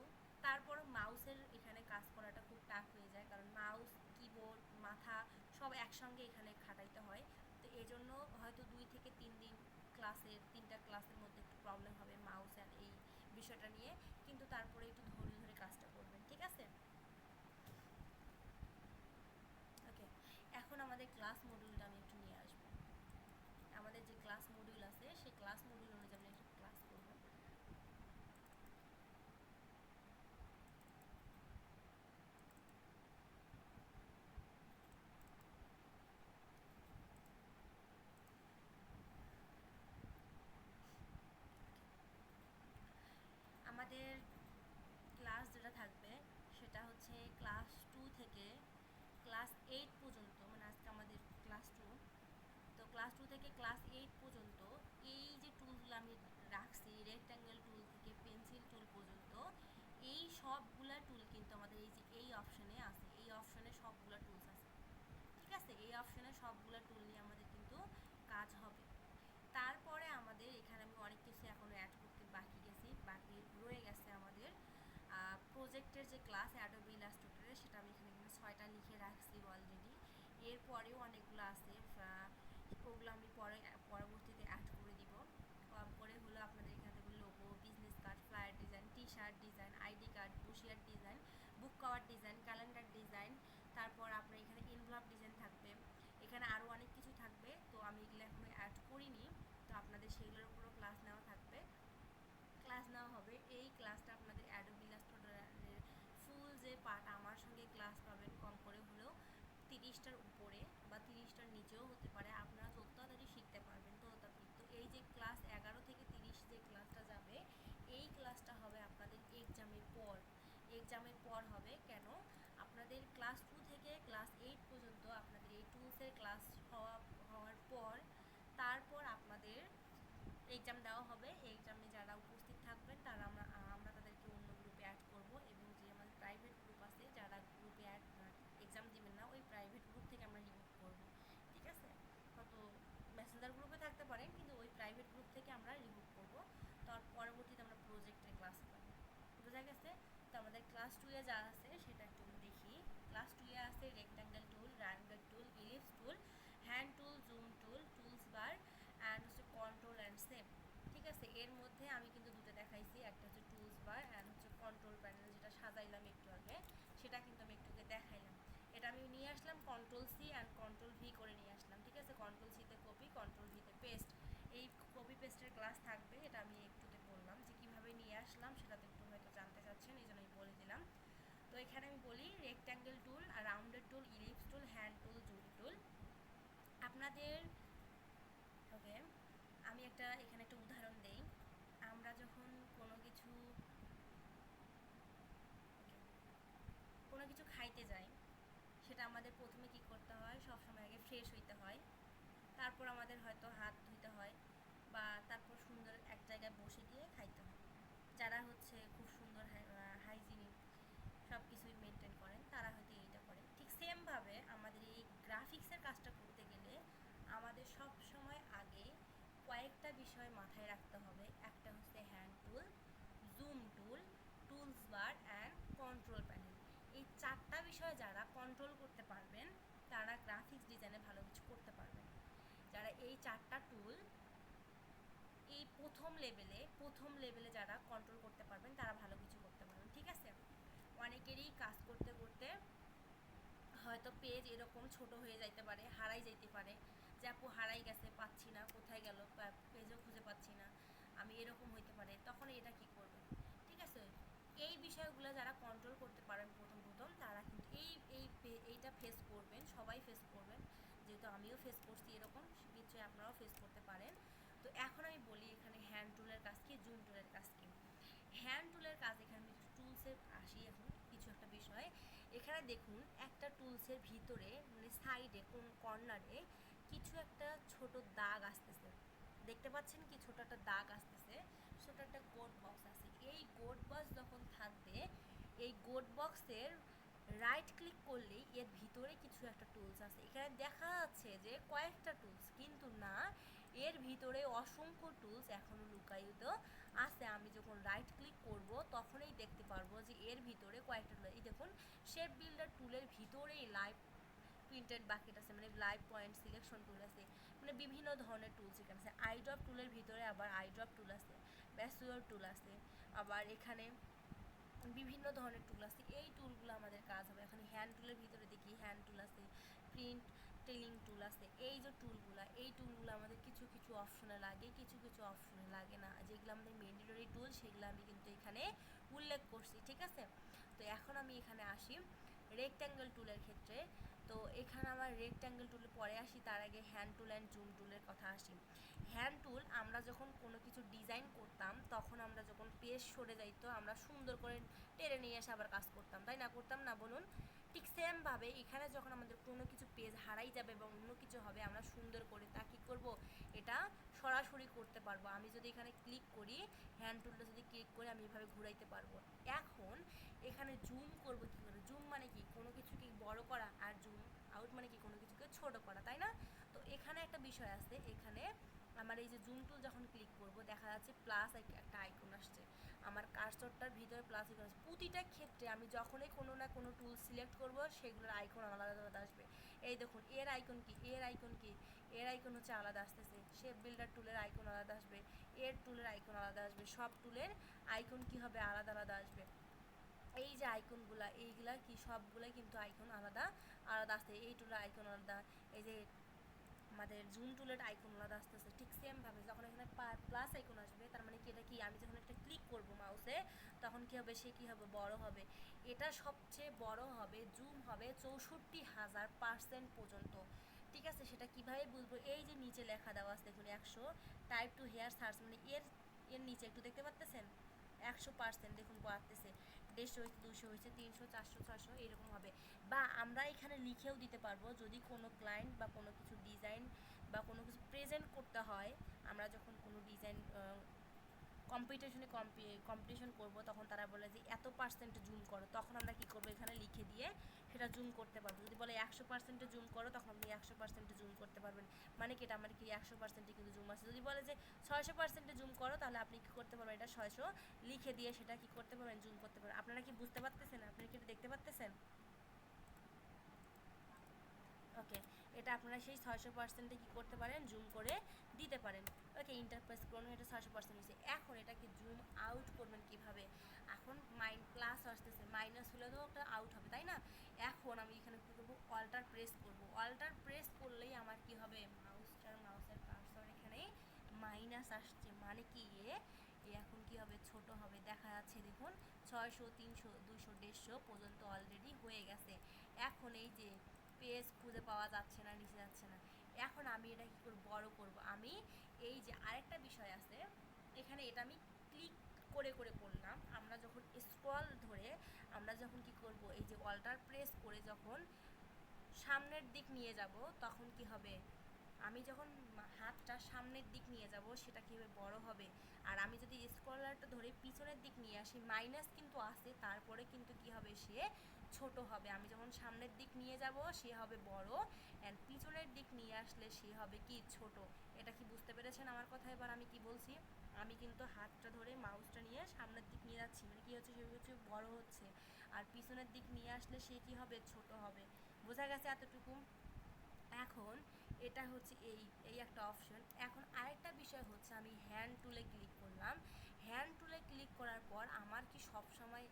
তারপরও মাউসের এখানে কাজ করাটা খুব টাফ হয়ে যায়, কারণ মাউস কিবোর্ড মাথা সব একসঙ্গে এখানে খাটাইতে হয়। তো এই জন্য হয়তো 2 থেকে 3 দিন ক্লাসের 3টা ক্লাসের মধ্যে একটু প্রবলেম হবে মাউস অ্যান্ড এই বিষয়টা নিয়ে, কিন্তু তারপরে একটু ধৈর্য ধরে কাজটা করবেন, ঠিক আছে? ওকে, এখন আমাদের ক্লাস মডিউলটা আমি একটু নিয়ে আসবো। আমাদের যে ক্লাস মডিউল আছে সেই ক্লাস মডিউল অনুযায়ী আমরা একটু ক্লাস করবো। আমাদের ক্লাস যেটা থাকবে সেটা হচ্ছে ক্লাস 2 থেকে ক্লাস 8 পর্যন্ত, মানে আজকে আমাদের ক্লাস 2, তো ক্লাস 2 থেকে ক্লাস 8 পর্যন্ত এই যে টুলগুলো আমি রাখছি রেক্ট্যাঙ্গেল টুল থেকে পেন্সিল টুল পর্যন্ত, এই সবগুলা টুল কিন্তু আমাদের এই যে এই অপশানে আছে, এই অপশানে সবগুলা টুলস আছে, ঠিক আছে? এই অপশানে সবগুলা টুল নিয়ে আমাদের কিন্তু কাজ হবে। তারপরে আমাদের এখানে আমি অনেক কিছু এখনও অ্যাড করতে বাকি রয়ে গেছে আমাদের প্রজেক্টের যে ক্লাস অ্যাডোবি ইলাস্ট্রেটরে, সেটা আমি এখানে কিন্তু 6টা লিখে রাখছি অলরেডি। এরপরেও অনেকগুলো আছে, ওগুলো আমি পরবর্তীতে অ্যাড করে দিব। পরে হলো আপনাদের এখানে থাকবে logo, business card, flyer design, T shirt design, ID card, brochure design, book cover design, calendar design, তারপর আপনার এখানে এনভেলপ ডিজাইন থাকবে। এখানে আরও অনেক কিছু থাকবে, তো আমি এগুলো এখনো অ্যাড করিনি, তো আপনাদের সেগুলোর উপরও ক্লাস নেওয়া হবে। এই ক্লাসটা আপনাদের অ্যাডোবি ইলাস্ট্রেটরের ফুল যে পার্ট আমার সঙ্গে ক্লাস পাবেন কম করে হলেও 30টার উপরে বা 30টার নিচেও হতে পারে, আপনারা যত তাড়াতাড়ি শিখতে পারবেন তত তাড়াতাড়ি। তো এই যে ক্লাস 11 থেকে 30 যে ক্লাসটা যাবে, এই ক্লাসটা হবে আপনাদের এক্সামের পর হবে। কেন? আপনাদের ক্লাস 2 থেকে ক্লাস 8 পর্যন্ত আপনাদের এই টুলসের ক্লাস হওয়ার পর তারপর আপনাদের এক্সাম দেওয়া হবে। এক্সামে যারা উপস্থিত থাকবেন তারা আমরা তাদেরকে অন্য গ্রুপে অ্যাড করব, এবং যে আমাদের প্রাইভেট গ্রুপ আছে যারা গ্রুপে এক্সাম দিবেন না ওই প্রাইভেট গ্রুপ থেকে আমরা রিমুভ করব, ঠিক আছে? হয়তো মেসেঞ্জার গ্রুপে থাকতে পারেন, কিন্তু ওই প্রাইভেট গ্রুপ থেকে আমরা রিমুভ করব। তার পরবর্তীতে আমরা প্রজেক্টের ক্লাস পাবো, বোঝা গেছে? তো আমাদের ক্লাস 2 যা আছে সেটা একটু দেখি। ক্লাস 2 আছে rectangle tool, rounded tool, ellipse tool, hand tool, zoom tool, tools bar and হচ্ছে কন্ট্রোল অ্যান্ড সেভ, ঠিক আছে? এর মধ্যে আমি কিন্তু দুটো দেখাইছি, একটা হচ্ছে টুলস বার অ্যান্ড হচ্ছে কন্ট্রোল প্যানেল, যেটা সাজাইলাম একটু আগে, সেটা কিন্তু আমি একটুকে দেখাইলাম। এটা আমি নিয়ে আসলাম Ctrl+C অ্যান্ড Ctrl+V করে নিয়ে আসলাম, ঠিক আছে? Ctrl+C-তে কপি, Ctrl+V-তে পেস্ট, এই কপি পেস্টের ক্লাস থাকবে। এটা আমি একটুতে বললাম যে কীভাবে নিয়ে আসলাম, সেটা তো একটু হয়তো জানতে চাচ্ছেন, এই জন্য আমি বলে দিলাম। তো এখানে আমি বলি রেক্ট্যাঙ্গেল টুল, রাউন্ডেড টুল, ইলিপস টুল, হ্যান্ড টুল, জুম টুল। আপনাদের ওকে, আমি এখানে একটা উদাহরণ দেই। আমরা যখন কোনো কিছু খাইতে যাই, সেটা আমাদের প্রথমে কি করতে হয়, সবসময় আগে ফ্রেশ হইতে হয়, তারপর আমাদের হয়তো হাত ধুইতে হয়, বা তারপর সুন্দর এক জায়গায় বসে গিয়ে খাইতে হয়। যারা হচ্ছে খুব সুন্দর হাইজিনিক সব কিছুই মেনটেন করেন তারা হয়তো এইটা করেন। ঠিক সেমভাবে আমাদের এই গ্রাফিক্সের কাজটা করতে গেলে আমাদের সব সময় আগে কয়েকটা বিষয় মাথায় রাখতে হবে। একটা হচ্ছে hand tool, zoom tool, tools bar and control panel. এই 4টা বিষয় যারা কন্ট্রোল করতে পারবেন তারা গ্রাফিক্স ডিজাইনে ভালো কিছু করতে পারবেন। যারা এই 4টা টুল এই প্রথম লেভেলে যারা কন্ট্রোল করতে পারবেন তারা ভালো কিছু করতে পারবেন, ঠিক আছে? অনেকেরই কাজ করতে করতে হয়তো পেজ এরকম ছোট হয়ে যাইতে পারে, হারাই যাইতে পারে, যে আপু হারাই গেছে, পাচ্ছি না, কোথায় গেল, পেজও খুঁজে পাচ্ছি না, আমি এরকম হইতে পারে, তখন এটা কি করবেন, ঠিক আছে? এই বিষয়গুলো যারা কন্ট্রোল করতে পারেন প্রথম তারা কিন্তু এইটা ফেস করবেন, সবাই ফেস করবেন, যেহেতু আমিও ফেস করছি এরকম, নিশ্চয়ই আপনারাও ফেস করতে পারেন। তো এখন আমি বলি এখানে হ্যান্ড টুলের কাজ কি, জুম টুলের কাজ কি। হ্যান্ড টুলের কাজ, এখানে আমি টুলসের আসি এখন কিছু একটা বিষয়। এখানে দেখুন একটা টুলসের ভিতরে মানে সাইডে কোন কর্নারে কিছু একটা ছোট দাগ আসতেছে, দেখতে পাচ্ছেন কি ছোট একটা দাগ আসতেছে, ছোট একটা গোট বক্স আছে। এই গোট বক্স যখন থাকবে, এই গোট বক্সের রাইট ক্লিক করলেই এর ভিতরে কিছু একটা টুলস আছে, এখানে দেখা যাচ্ছে যে কয়েকটা টুলস, কিন্তু না, এর ভিতরে অসংখ্য টুলস এখনও লুকায়িত আছে। আমি যখন রাইট ক্লিক করব তখনই দেখতে পারবো যে এর ভিতরে কয়েকটা টুল, এই দেখুন শেপ বিল্ডার টুলের ভিতরেই লাইভ প্রিন্টেড বাকেট আছে, মানে লাইভ পয়েন্ট সিলেকশন টুল আছে, মানে বিভিন্ন ধরনের টুলস এখানে আছে। আইড্রপ টুলের ভিতরে আবার আইড্রপ টুল আছে, ব্যাসুয়ার টুল আছে, আবার এখানে বিভিন্ন ধরনের টুল আছে। এই টুলগুলো আমাদের কাজ হবে। এখানে হ্যান্ড টুলের ভিতরে দেখি হ্যান্ড টুল আছে, প্রিন্ট টেলিং টুল আছে। এই যে টুলগুলো, এই টুলগুলো আমাদের কিছু কিছু অপশনে লাগে, কিছু কিছু অপশনে লাগে না। যেগুলো আমাদের ম্যান্ডেটরি টুল সেগুলো আমি কিন্তু এখানে উল্লেখ করছি, ঠিক আছে। তো এখন আমি এখানে আসি রেক্ট্যাঙ্গেল টুলের ক্ষেত্রে। তো এখানে আমার রেক্ট্যাঙ্গেল টুলে পরে আসি, তার আগে হ্যান্ড টুল অ্যান্ড জুম টুলের কথা আসি। হ্যান্ড টুল আমরা যখন কোনো কিছু ডিজাইন করতাম, তখন আমরা যখন পেজ সরে যাইতো আমরা সুন্দর করে টেনে নিয়ে এসে আবার কাজ করতাম, তাই না? করতাম না বলুন? ঠিক সেমভাবে এখানে যখন আমাদের কোনো কিছু পেজ হারাই যাবে এবং অন্য কিছু হবে, আমরা সুন্দর করে তা কী করবো, এটা সরাসরি করতে পারবো। আমি যদি এখানে ক্লিক করি, হ্যান্ড টুলটা যদি ক্লিক করে আমি এভাবে ঘুরাইতে পারবো। এখন এখানে জুম করব কী করে? জুম মানে কি, কোনো কিছুকে বড় করা, আর জুম আউট মানে কি, কোনো কিছুকে ছোট করা, তাই না? তো এখানে একটা বিষয় আছে, এখানে আমার এই যে জুম টুল যখন ক্লিক করব দেখা যাচ্ছে প্লাস একটা আইকন আসছে, আমার কার্সরটার ভিতরে প্লাস আইকন আসছে। প্রতিটা ক্ষেত্রে আমি যখনই কোনো না কোনো টুল সিলেক্ট করব সেগুলোর আইকন আলাদা আলাদা আসবে। এই দেখুন এর আইকন কি, এর আইকন কি, এর আইকন হচ্ছে আলাদা আসতেছে। শেপ বিল্ডার টুলের আইকন আলাদা আসবে, এর টুলের আইকন আলাদা আসবে, সব টুলের আইকন কি হবে, আলাদা আলাদা আসবে। এই যে আইকনগুলা, এইগুলা কি সবগুলাই কিন্তু আইকন আলাদা আলাদা আসছে। এই টুলের আইকন আলাদা, এই যে আমাদের জুম টুলের আইকন আলাদা আসতেছে। ঠিক সেমভাবে যখন এখানে প্লাস আইকন আসবে, তার মানে কি, এটা কি, আমি যখন একটা ক্লিক করব মাউসে তখন কি হবে, সে কি হবে, বড় হবে। এটা সবচেয়ে বড় হবে, জুম হবে 64,000% পর্যন্ত, ঠিক আছে। সেটা কিভাবে বুঝবো, এই যে নিচে লেখা দেওয়া আছে দেখুন 100, টাইপ টু হেয়ার সার্চ, মানে এর এর নিচে একটু দেখতে পাচ্তেছেন 100% দেখুন বাড়তেছে, 150 হয়েছে, 200 হয়েছে, 300, 400, 600 এরকম হবে। বা আমরা এখানে লিখেও দিতে পারবো, যদি কোনো ক্লায়েন্ট বা কোনো কিছু ডিজাইন বা কোনো কিছু প্রেজেন্ট করতে হয়, আমরা যখন কোনো ডিজাইন কম্পিটিশন করব, তখন তারা বলে যে এত পার্সেন্ট জুম করো, তখন আমরা কী করবো, এখানে লিখে দিয়ে সেটা জুম করতে পারবো। যদি বলে 100% জুম করো, তখন আপনি 100% জুম করতে পারবেন, মানে কি এটা আমার কি 100% কিন্তু জুম আছে। যদি বলে যে 600% জুম করো, তাহলে আপনি কী করতে পারবেন, এটা 600 লিখে দিয়ে সেটা কী করতে পারবেন, জুম করতে পারবেন। আপনারা কি বুঝতে পারতেছেন? আপনারা কি এটা দেখতে পারতেছেন? ওকে, এটা আপনারা সেই 600%-এ কী করতে পারেন, জুম করে দিতে পারেন। ওকে, ইন্টারপ্রেস করুন, এটা 600% হয়েছে। এখন এটাকে জুম আউট করবেন কিভাবে? এখন প্লাস আসতেছে, মাইনাস হলে তো একটা আউট হবে, তাই না? এখন আমি এখানে কী করবো, অল্টার প্রেস করব। অল্টার প্রেস করলেই আমার কি হবে, মাউসের কার্সর এখানে মাইনাস আসছে, মানে কি এখন কি হবে, ছোট হবে। দেখা যাচ্ছে দেখুন 600, 300, 200, 150 পর্যন্ত অলরেডি হয়ে গেছে। এখন এই যে পেজ খুঁজে পাওয়া যাচ্ছে না, নিচে যাচ্ছে না। এখন আমি এটা কী করব, বড় করব। আমি এই যে আরেকটা বিষয় আছে এখানে, এটা আমি ক্লিক করে করে করলাম। আমরা যখন স্ক্রল ধরে আমরা যখন কি করব, এই যে অল্টার প্রেস করে যখন সামনের দিক নিয়ে যাব, তখন কি হবে, আমি যখন হাতটা সামনের দিক নিয়ে যাব সেটা কীভাবে বড় হবে। আর আমি যদি স্ক্রলারটা ধরে পিছনের দিক নিয়ে আসি, মাইনাস কিন্তু আসে, তারপরে কিন্তু কি হবে, সে ছোট হবে। আমি যখন সামনের দিক নিয়ে যাব সে হবে বড়, অ্যান্ড পিছনের দিক নিয়ে আসলে সে হবে কি, ছোট। এটা কি বুঝতে পেরেছেন আমার কথা? এবার আমি কি বলছি, আমি কিন্তু হাতটা ধরে মাউসটা নিয়ে সামনের দিক নিয়ে যাচ্ছি, মানে কী হচ্ছে, সে হচ্ছে বড় হচ্ছে। আর পিছনের দিক নিয়ে আসলে সে কী হবে, ছোট হবে। বোঝা গেছে এতটুকু? এখন এটা হচ্ছে এই এই একটা অপশন। এখন আরেকটা বিষয় হচ্ছে, আমি হ্যান্ড টুলে ক্লিক করলাম। হ্যান্ড টুলে ক্লিক করার পর আমার কি সব সময়,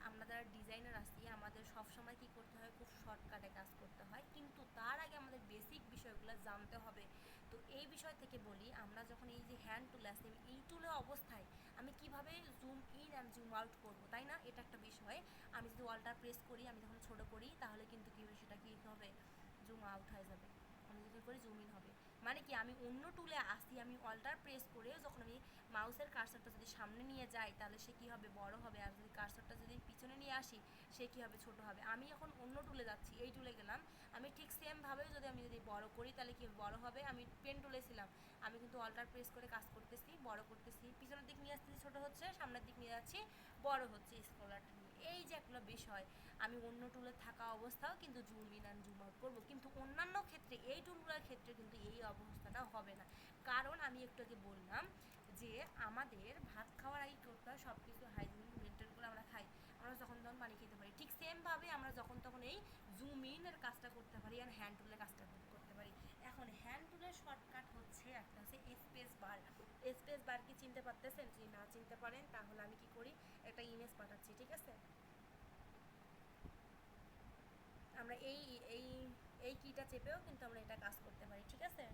আমরা যারা ডিজাইনার আছি আমাদের সব সময় কী করতে হয়, খুব শর্টকাটে কাজ করতে হয়, কিন্তু তার আগে আমাদের বেসিক বিষয়গুলো জানতে হবে। তো এই বিষয় থেকে বলি, আমরা যখন এই যে হ্যান্ড টুল আছে, এই টুলে অবস্থায় আমি কিভাবে zoom in and zoom out করবো, তাই না? এটা একটা বিষয়। আমি যদি অল্টার প্রেস করি, আমি যখন ছোটো করি, তাহলে কিন্তু কী হবে, সেটা কী হবে, জুম আউট হয়ে যাবে। আমি যদি করি জুম ইন হবে, মানে কি আমি অন্য টুলে আসি, আমি অল্টার প্রেস করে যখন আমি মাউসের কার্সারটা যদি সামনে নিয়ে যাই, তাহলে সে কী হবে, বড় হবে। আর যদি কার্সারটা যদি পিছনে নিয়ে নিয়ে আসি, সে কী হবে, ছোটো হবে। আমি এখন অন্য টুলে যাচ্ছি, এই টুলে গেলাম, আমি ঠিক সেমভাবে যদি বড় করি তাহলে কি বড় হবে। আমি পেন টুলে ছিলাম, আমি কিন্তু অল্টার প্রেস করে কাজ করতেছি, বড় করতেছি, পিছনের দিক নিয়ে আসতেছি ছোটো হচ্ছে, সামনের দিক নিয়ে যাচ্ছি বড় হচ্ছে স্ক্রলারটা নিয়ে। এই যে একটা বিষয়, আমি অন্য টুলে থাকা অবস্থাও কিন্তু zoom in and zoom out করবো, কিন্তু অন্যান্য ক্ষেত্রে এই টুলগুলোর ক্ষেত্রে কিন্তু এই অবস্থাটা হবে না। কারণ আমি একটু আগে বললাম যে আমাদের ভাত খাওয়ার আগে করতে হয় সব কিছু হাইজিন মেনটেন করে আমরা খাই, আমরা যখন তখন পানি খেতে পারি, ঠিক সেমভাবে আমরা যখন তখন এই জুম ইনের কাজটা করতে পারি আর হ্যান্ড টুলের কাজটা করতে পারি। এখন হ্যান্ড টুলের শর্টকাট হচ্ছে একটা হচ্ছে স্পেস বার। স্পেস বার কি চিনতে পারতেছেন? যদি না চিনতে পারেন তাহলে আমি কি করি, একটা ইমেজ পাঠাচ্ছি, ঠিক আছে? আমরা এই এই এই কিটা চেপেও কিন্তু আমরা এটা কাজ করতে পারি, ঠিক আছে?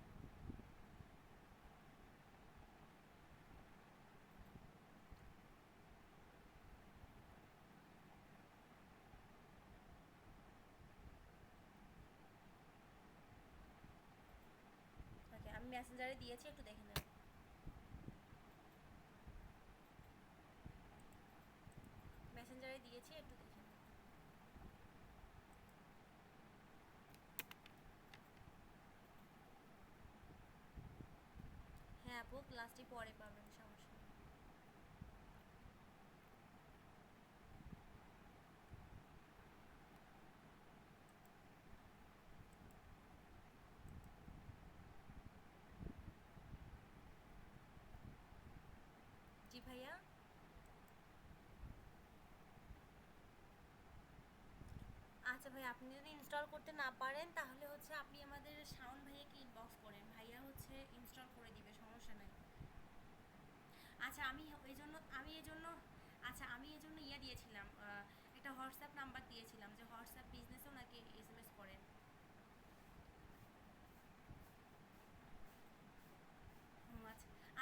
ওকে, আমি মেসেঞ্জারে দিয়েছি, একটু দেখে নেন। মেসেঞ্জারে দিয়েছি, একটু দেখে নেন। হ্যাঁ আপু, ক্লাসটি পরে পাবেন, সমস্যা নেই। জি ভাইয়া। আচ্ছা ভাই, আপনি যদি ইনস্টল করতে না পারেন তাহলে হচ্ছে আপনি আমাদের শাওন ভাইয়াকে ইনবক্স করেন, ভাইয়া হচ্ছে ইনস্টল করে দিবে, সমস্যা নাই। আচ্ছা আমি এই জন্য আচ্ছা আমি এই জন্য ইয়ে দিয়েছিলাম, একটা হোয়াটসঅ্যাপ নাম্বার দিয়েছিলাম যে হোয়াটসঅ্যাপ বিজনেসেও নাকি SMS করেন।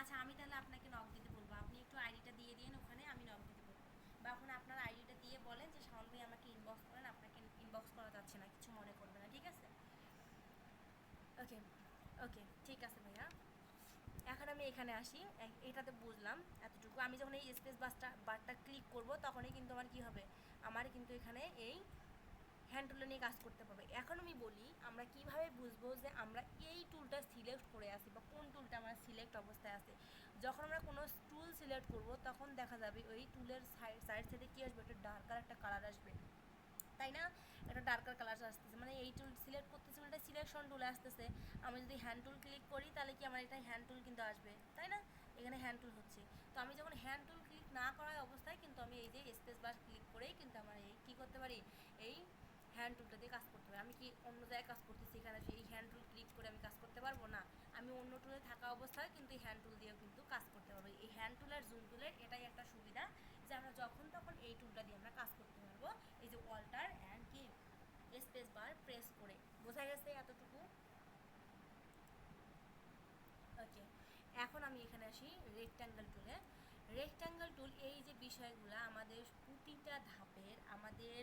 আচ্ছা আচ্ছা, আমি তাহলে আপনাকে নক দিতে বলবো, আপনি একটু আইডিটা দিয়ে দিন ওখানে, আমি নক দিতে বলবো। বা ওখানে আপনার আইডিটা দিয়ে বলেন যে শাওন ভাই আমাকে ইনবক্স করেন, আপনাকে ইনবক্স করা যাচ্ছে না, কিছু মনে করবে না, ঠিক আছে? ওকে, ওকে ঠিক আছে ভাইয়া। এখন আমি এখানে আসি, এটাতে বুঝলাম এতটুকু। আমি যখন এই স্পেস বারটা ক্লিক করব তখনই কিন্তু আমার কি হবে, আমার কিন্তু এখানে এই হ্যান্ড টুলে নিয়ে কাজ করতে পারবে। এখন আমি বলি আমরা কিভাবে বুঝবো যে আমরা এই টুলটা সিলেক্ট করে আসি বা কোন টুলটা আমরা সিলেক্ট অবস্থায় আছে। যখন আমরা কোনো টুল সিলেক্ট করব তখন দেখা যাবে ওই টুলের সাইড সাইডে কী আসবে, একটা ডার্কার একটা কালার আসবে, তাই না? একটা ডার্কার কালার আসতেছে, মানে এই টুল সিলেক্ট করতেছে, মানে এটা সিলেকশন টুলে আসতেছে। আমি যদি হ্যান্ড টুল ক্লিক করি তাহলে কি আমার এটা হ্যান্ড টুল কিন্তু আসবে, তাই না? এখানে হ্যান্ড টুল হচ্ছে। তো আমি যখন হ্যান্ড টুল ক্লিক না করার অবস্থায় কিন্তু আমি এই যে স্পেস বার ক্লিক করেই কিন্তু আমার এই কী করতে পারি, এই হ্যান্ড টুলটা দিয়ে কাজ করতে পারি। আমি কি অন্য জায়গায় কাজ করতেছি, এখানে এই হ্যান্ড টুল ক্লিক করে আমি কাজ করতে পারবো না। আমি অন্য টুলে থাকা অবস্থায় কিন্তু এই হ্যান্ড টুল দিয়েও কিন্তু কাজ করতে পারবো। এই হ্যান্ড টুল আর জুম টুলের এটাই একটা সুবিধা যে আমরা যখন তখন এই টুলটা দিয়ে আমরা কাজ করতে পারবো, এই যে অল্টার অ্যান্ড কি স্পেস বার প্রেস করে। বোঝা গেছে এতটুকু? ওকে, এখন আমি এখানে আসি রেক্ট্যাঙ্গেল টুলে। রেক্ট্যাঙ্গেল টুল এই যে বিষয়গুলো আমাদের প্রতিটা ধাপের আমাদের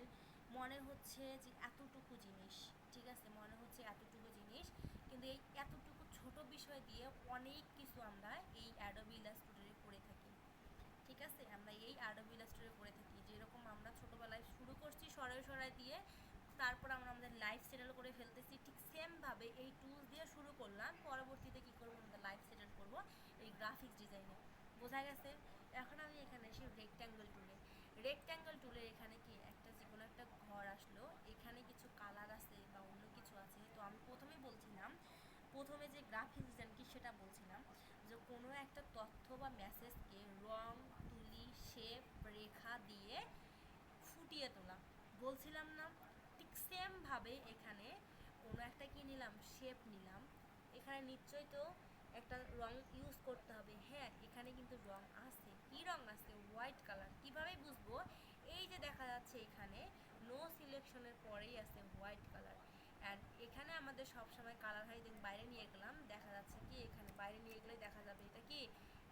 মনে হচ্ছে যে এতটুকু জিনিস, ঠিক আছে, মনে হচ্ছে এতটুকু জিনিস, কিন্তু এই এতটুকু ছোট বিষয় দিয়ে অনেক কিছু আমরা এই অ্যাডোবি ইলাস্ট্রেটরে করে থাকি, ঠিক আছে? আমরা এই অ্যাডোবি ইলাস্ট্রেটরে করে থাকি, যেরকম আমরা ছোটোবেলায় শুরু করছি সরাই সরাই দিয়ে, তারপর আমরা আমাদের লাইফ সেটেল করে ফেলতেছি, ঠিক সেমভাবে এই টুলস দিয়ে শুরু করলাম, পরবর্তীতে কী করবো, আমাদের লাইফ সেটেল করবো এই গ্রাফিক্স ডিজাইনে। বোঝা গেছে? এখন আমি এখানে এসে রেক্ট্যাঙ্গেল টুলে। রেক্ট্যাঙ্গেল টুলের এখানে কি একটা যে কোনো একটা ঘর আসলো, এখানে কিছু কালার আছে বা অন্য কিছু আছে। তো আমি প্রথমেই বলছিলাম, প্রথমে যে গ্রাফিক্স ডিজাইন কি সেটা বলছিলাম, যে কোনো একটা তথ্য বা মেসেজকে রং, তুলি, শেপ, রেখা দিয়ে ফুটিয়ে তোলা, বলছিলাম না? ঠিক সেমভাবে এখানে কোনো একটা কি নিলাম, শেপ নিলাম, এখানে নিশ্চয়ই তো একটা রং ইউজ করতে হবে। হ্যাঁ, এখানে কিন্তু রং আছে, কি রং আছে, হোয়াইট কালার। কীভাবে বুঝবো? এই যে দেখা যাচ্ছে এখানে নো সিলেকশনের পরেই আছে হোয়াইট কালার। অ্যান্ড এখানে আমাদের সবসময় কালার হয়, দেন বাইরে নিয়ে গেলাম, দেখা যাচ্ছে কি এখানে বাইরে নিয়ে গেলে দেখা যাবে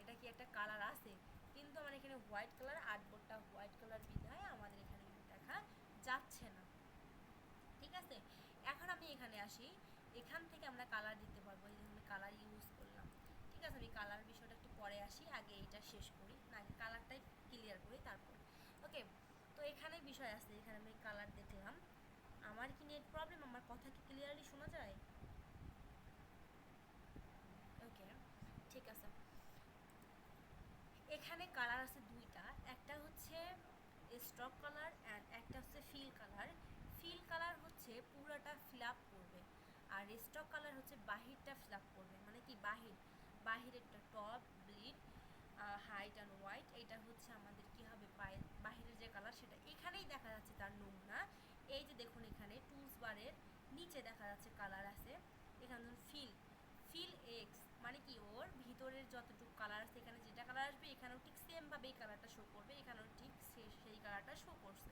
এটা কি একটা কালার আছে, কিন্তু আমার এখানে হোয়াইট কালার, আর্টবোর্ডটা হোয়াইট কালার বিধায় আমাদের এখানে কিন্তু দেখা যাচ্ছে না, ঠিক আছে? এখন আমি এখানে আসি, এখান থেকে আমরা কালার দিতে পারবো, এই জন্য কালার ইউজ করলাম, ঠিক আছে? আমি কালার বিষয়টা একটু পরে আসি, আগে এইটা শেষ করি, না আগে কালারটাই ক্লিয়ার করি তারপর। ওকে, তো এখানে বিষয় আছে, এখানে আমি কালার দেখলাম। আমার কি নেট প্রবলেম? আমার কথা কি ক্লিয়ারলি শোনা যায়? ওকে, ঠিক আছে। এখানে কালার আছে দুইটা, একটা হচ্ছে স্ট্রক কালার অ্যান্ড একটা হচ্ছে ফিল কালার। ফিল কালার হচ্ছে পুরোটা ফিল আপ করবে, আর স্ট্রক কালার হচ্ছে বাহিরটা ফিল আপ করবে। মানে কি বাহিরেরটা top bleed height and white, এটা হচ্ছে আমাদের কি হবে বাহিরের যে কালার সেটা এখানেই দেখা যাচ্ছে তার নমুনা। এই যে দেখুন এখানে টুলস বারের নিচে দেখা যাচ্ছে কালার আছে, এখানে ফিল ফিল এক্স মানে কি ওর ভিতরের যতটুকু কালার আছে এখানে যেটা কালার আসবে এখানেও ঠিক সেমভাবে এই কালারটা শো করবে, এখানেও ঠিক সেই কালারটা শো করছে।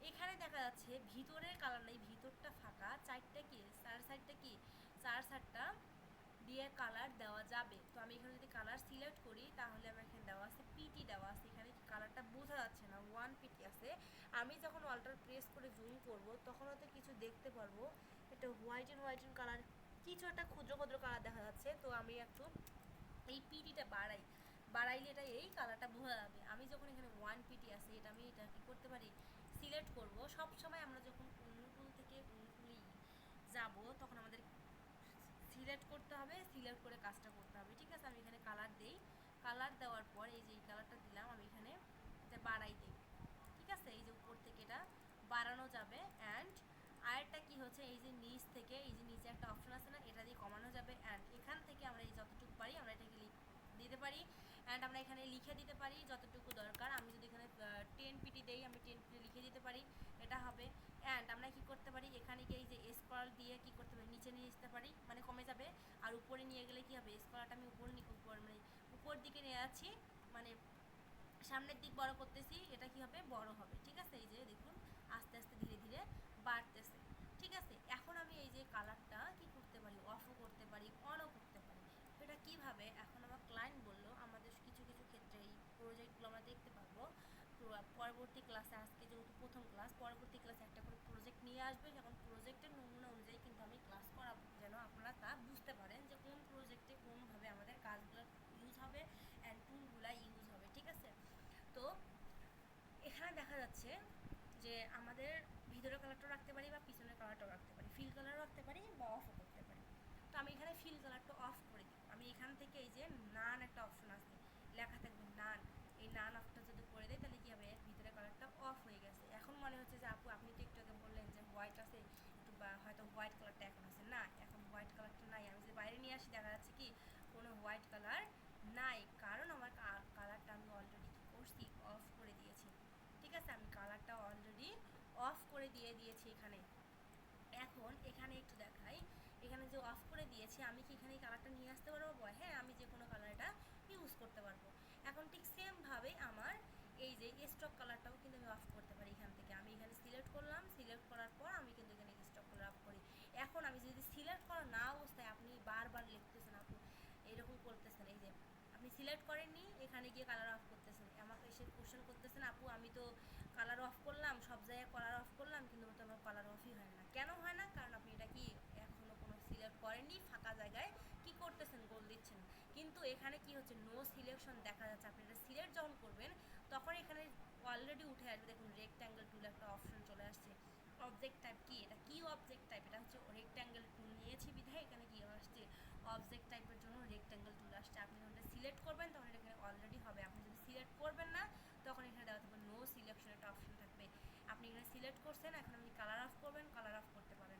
এখানে দেখা যাচ্ছে ভিতরের কালার নেই, ভিতরটা ফাঁকা, চারটা কি চার সাইডটা কি চার সাইডটা দিয়ে কালার দেওয়া যাবে। তো আমি এখানে যদি কালার সিলেক্ট করি তাহলে আমার এখানে দেওয়া আছে পিটি দেওয়া আছে, এখানে কালারটা বোঝা যাচ্ছে না, 1 পিটি আছে। আমি যখন অল্টার প্রেস করে জুম করব তখন হয়তো কিছু দেখতে পারবো, এটা হোয়াইট অ্যান্ড কালার কিছু একটা ক্ষুদ্র ক্ষুদ্র কালার দেখা যাচ্ছে। তো আমি একটু এই পিটিটা বাড়াইলে এটা এই কালারটা বোঝা যাবে। আমি যখন এখানে 1 পিটি আছে এটা আমি এটা কী করতে পারি সিলেক্ট করব। সব সময় আমরা যখন অন্য টুল থেকে অন্য টুলে যাব তখন আমাদের সিলেক্ট করতে হবে, সিলেক্ট করে কাজটা করতে হবে, ঠিক আছে। আমি এখানে কালার দেই, কালার দেওয়ার পর এই যে এই কালারটা দিলাম আমি এখানে এটা বাড়াই দিই, ঠিক আছে। এই যে উপর থেকে এটা বাড়ানো যাবে। অ্যান্ড আরেকটা কি হচ্ছে এই যে নিচ থেকে এই যে নিচে একটা অপশন আছে না, এটা দিয়ে কমানো যাবে। অ্যান্ড এখান থেকে আমরা এই যতটুকু পারি আমরা এটাকে দিতে পারি। অ্যান্ড আমরা এখানে লিখে দিতে পারি যতটুকু দরকার। আমি যদি এখানে 10 পিটি দেই আমি 10 পিটি লিখে দিতে পারি, এটা হবে। অ্যান্ড আমরা কি করতে পারি এখানে গিয়ে এই যে স্ক্রল দিয়ে কি করতে পারি নিচে নিয়ে আসতে পারি, মানে কমে যাবে। আর উপরে নিয়ে গেলে কি হবে স্ক্রলটা আমি মানে উপর দিকে নিয়ে যাচ্ছি, মানে সামনের দিক বড় করতেছি, এটা কি হবে বড় হবে, ঠিক আছে। এই যে দেখুন আস্তে আস্তে ধীরে ধীরে বাড়তেছে, ঠিক আছে। এখন আমি এই যে কালারটা কি করতে পারি অফও করতে পারি অনও করতে পারি। এটা কিভাবে এখন আমার ক্লায়েন্ট বললো আমাদের কিছু কিছু ক্ষেত্রে এই প্রজেক্টগুলো আমরা দেখতে পারবো পরবর্তী ক্লাসে। আজকে যেহেতু প্রথম ক্লাস, পরবর্তী ক্লাসে একটা করে প্রজেক্ট নিয়ে আসবে, এখন প্রজেক্টের নমুনা অনুযায়ী কিন্তু আমি ক্লাস করাবো, যেন আপনারা তা বুঝতে পারেন যে কোন প্রজেক্টে কোনভাবে আমাদের কাজগুলো ইউজ হবে অ্যান্ড টুলগুলো ইউজ হবে, ঠিক আছে। তো এখানে দেখা যাচ্ছে যে আমাদের ভিতরের কালারটাও রাখতে পারি বা পিছনের কালারটাও রাখতে পারি, ফিল কালারও রাখতে পারি বা অফও করতে পারি। তো আমি এখানে ফিল কালারটা অফ করে দিই। আমি এখান থেকে এই যে নান একটা অপশন আছে লেখা থাকবে নান, এই নান অফটা যদি করে দেয় তাহলে কী হবে ভিতরে কালারটা অফ হয়ে গেছে। এখন মনে হচ্ছে যে আপু আপনি তো একটু আগে বললেন যে হোয়াইট আছে একটু, বা হয়তো হোয়াইট কালারটা এখন আছে না, এখন হোয়াইট কালারটা নাই। আমি যদি বাইরে নিয়ে আসি দেখা যাচ্ছে কি কোনো হোয়াইট কালার নাই, কারণ আমার কালারটা আমি অলরেডি কী করছি অফ করে দিয়েছি, ঠিক আছে। আমি কালারটা অলরেডি অফ করে দিয়েছি এখানে। এখন এখানে একটু দেখাই, এখানে যে অফ করে দিয়েছি আমি কি এখানে এই কালারটা নিয়ে আসতে পারবো? হ্যাঁ, আমি যে কোনো কালারটা ইউজ করতে পারবো। এখন ঠিক সেমভাবে আমার এই যে স্টক কালারটাও কিন্তু আমি অফ করতে পারি। এখান থেকে আমি এখানে সিলেক্ট করলাম, সিলেক্ট করার পর আমি কিন্তু এখানে স্টক কালার অফ করি। এখন আমি যদি সিলেক্ট করা না অবস্থায় আপনি বারবার লিখতেছেন আপু এরকম করতেছেন, এই যে আপনি সিলেক্ট করেননি এখানে গিয়ে কালার অফ করতেছেন, আমাকে এসে কোশ্চেন করতেছেন আপু আমি তো কালার অফ করলাম সব জায়গায় কালার অফ করলাম কিন্তু তো আমার কালার অফই হয় না। কেন হয় না? কারণ আপনি এটা কি এখনও কোনো সিলেক্ট করেননি, ফাঁকা জায়গায় কি করতেছেন গোল দিচ্ছেন। কিন্তু এখানে কি হচ্ছে নো সিলেকশন দেখা যাচ্ছে। আপনি এটা সিলেক্ট যখন করবেন তখন এখানে অলরেডি উঠে আসবে, দেখুন রেক্ট্যাঙ্গেল টুল একটা অপশন চলে আসছে। অবজেক্ট টাইপ কি, এটা কি অবজেক্ট টাইপ, এটা হচ্ছে রেক্ট্যাঙ্গেল টুল নিয়েছি বিধায় এখানে কি আসছে অবজেক্ট টাইপের জন্য রেক্ট্যাঙ্গেল টুল আসছে। আপনি যখন এটা সিলেক্ট করবেন তখন এটা এখানে অলরেডি হবে। আপনি যদি সিলেক্ট করবেন না তখন এখানে দেওয়া থাকবে নো সিলেকশন একটা অপশন থাকবে। আপনি এখানে সিলেক্ট করছেন, এখন আপনি কালার অফ করবেন, কালার অফ করতে পারেন।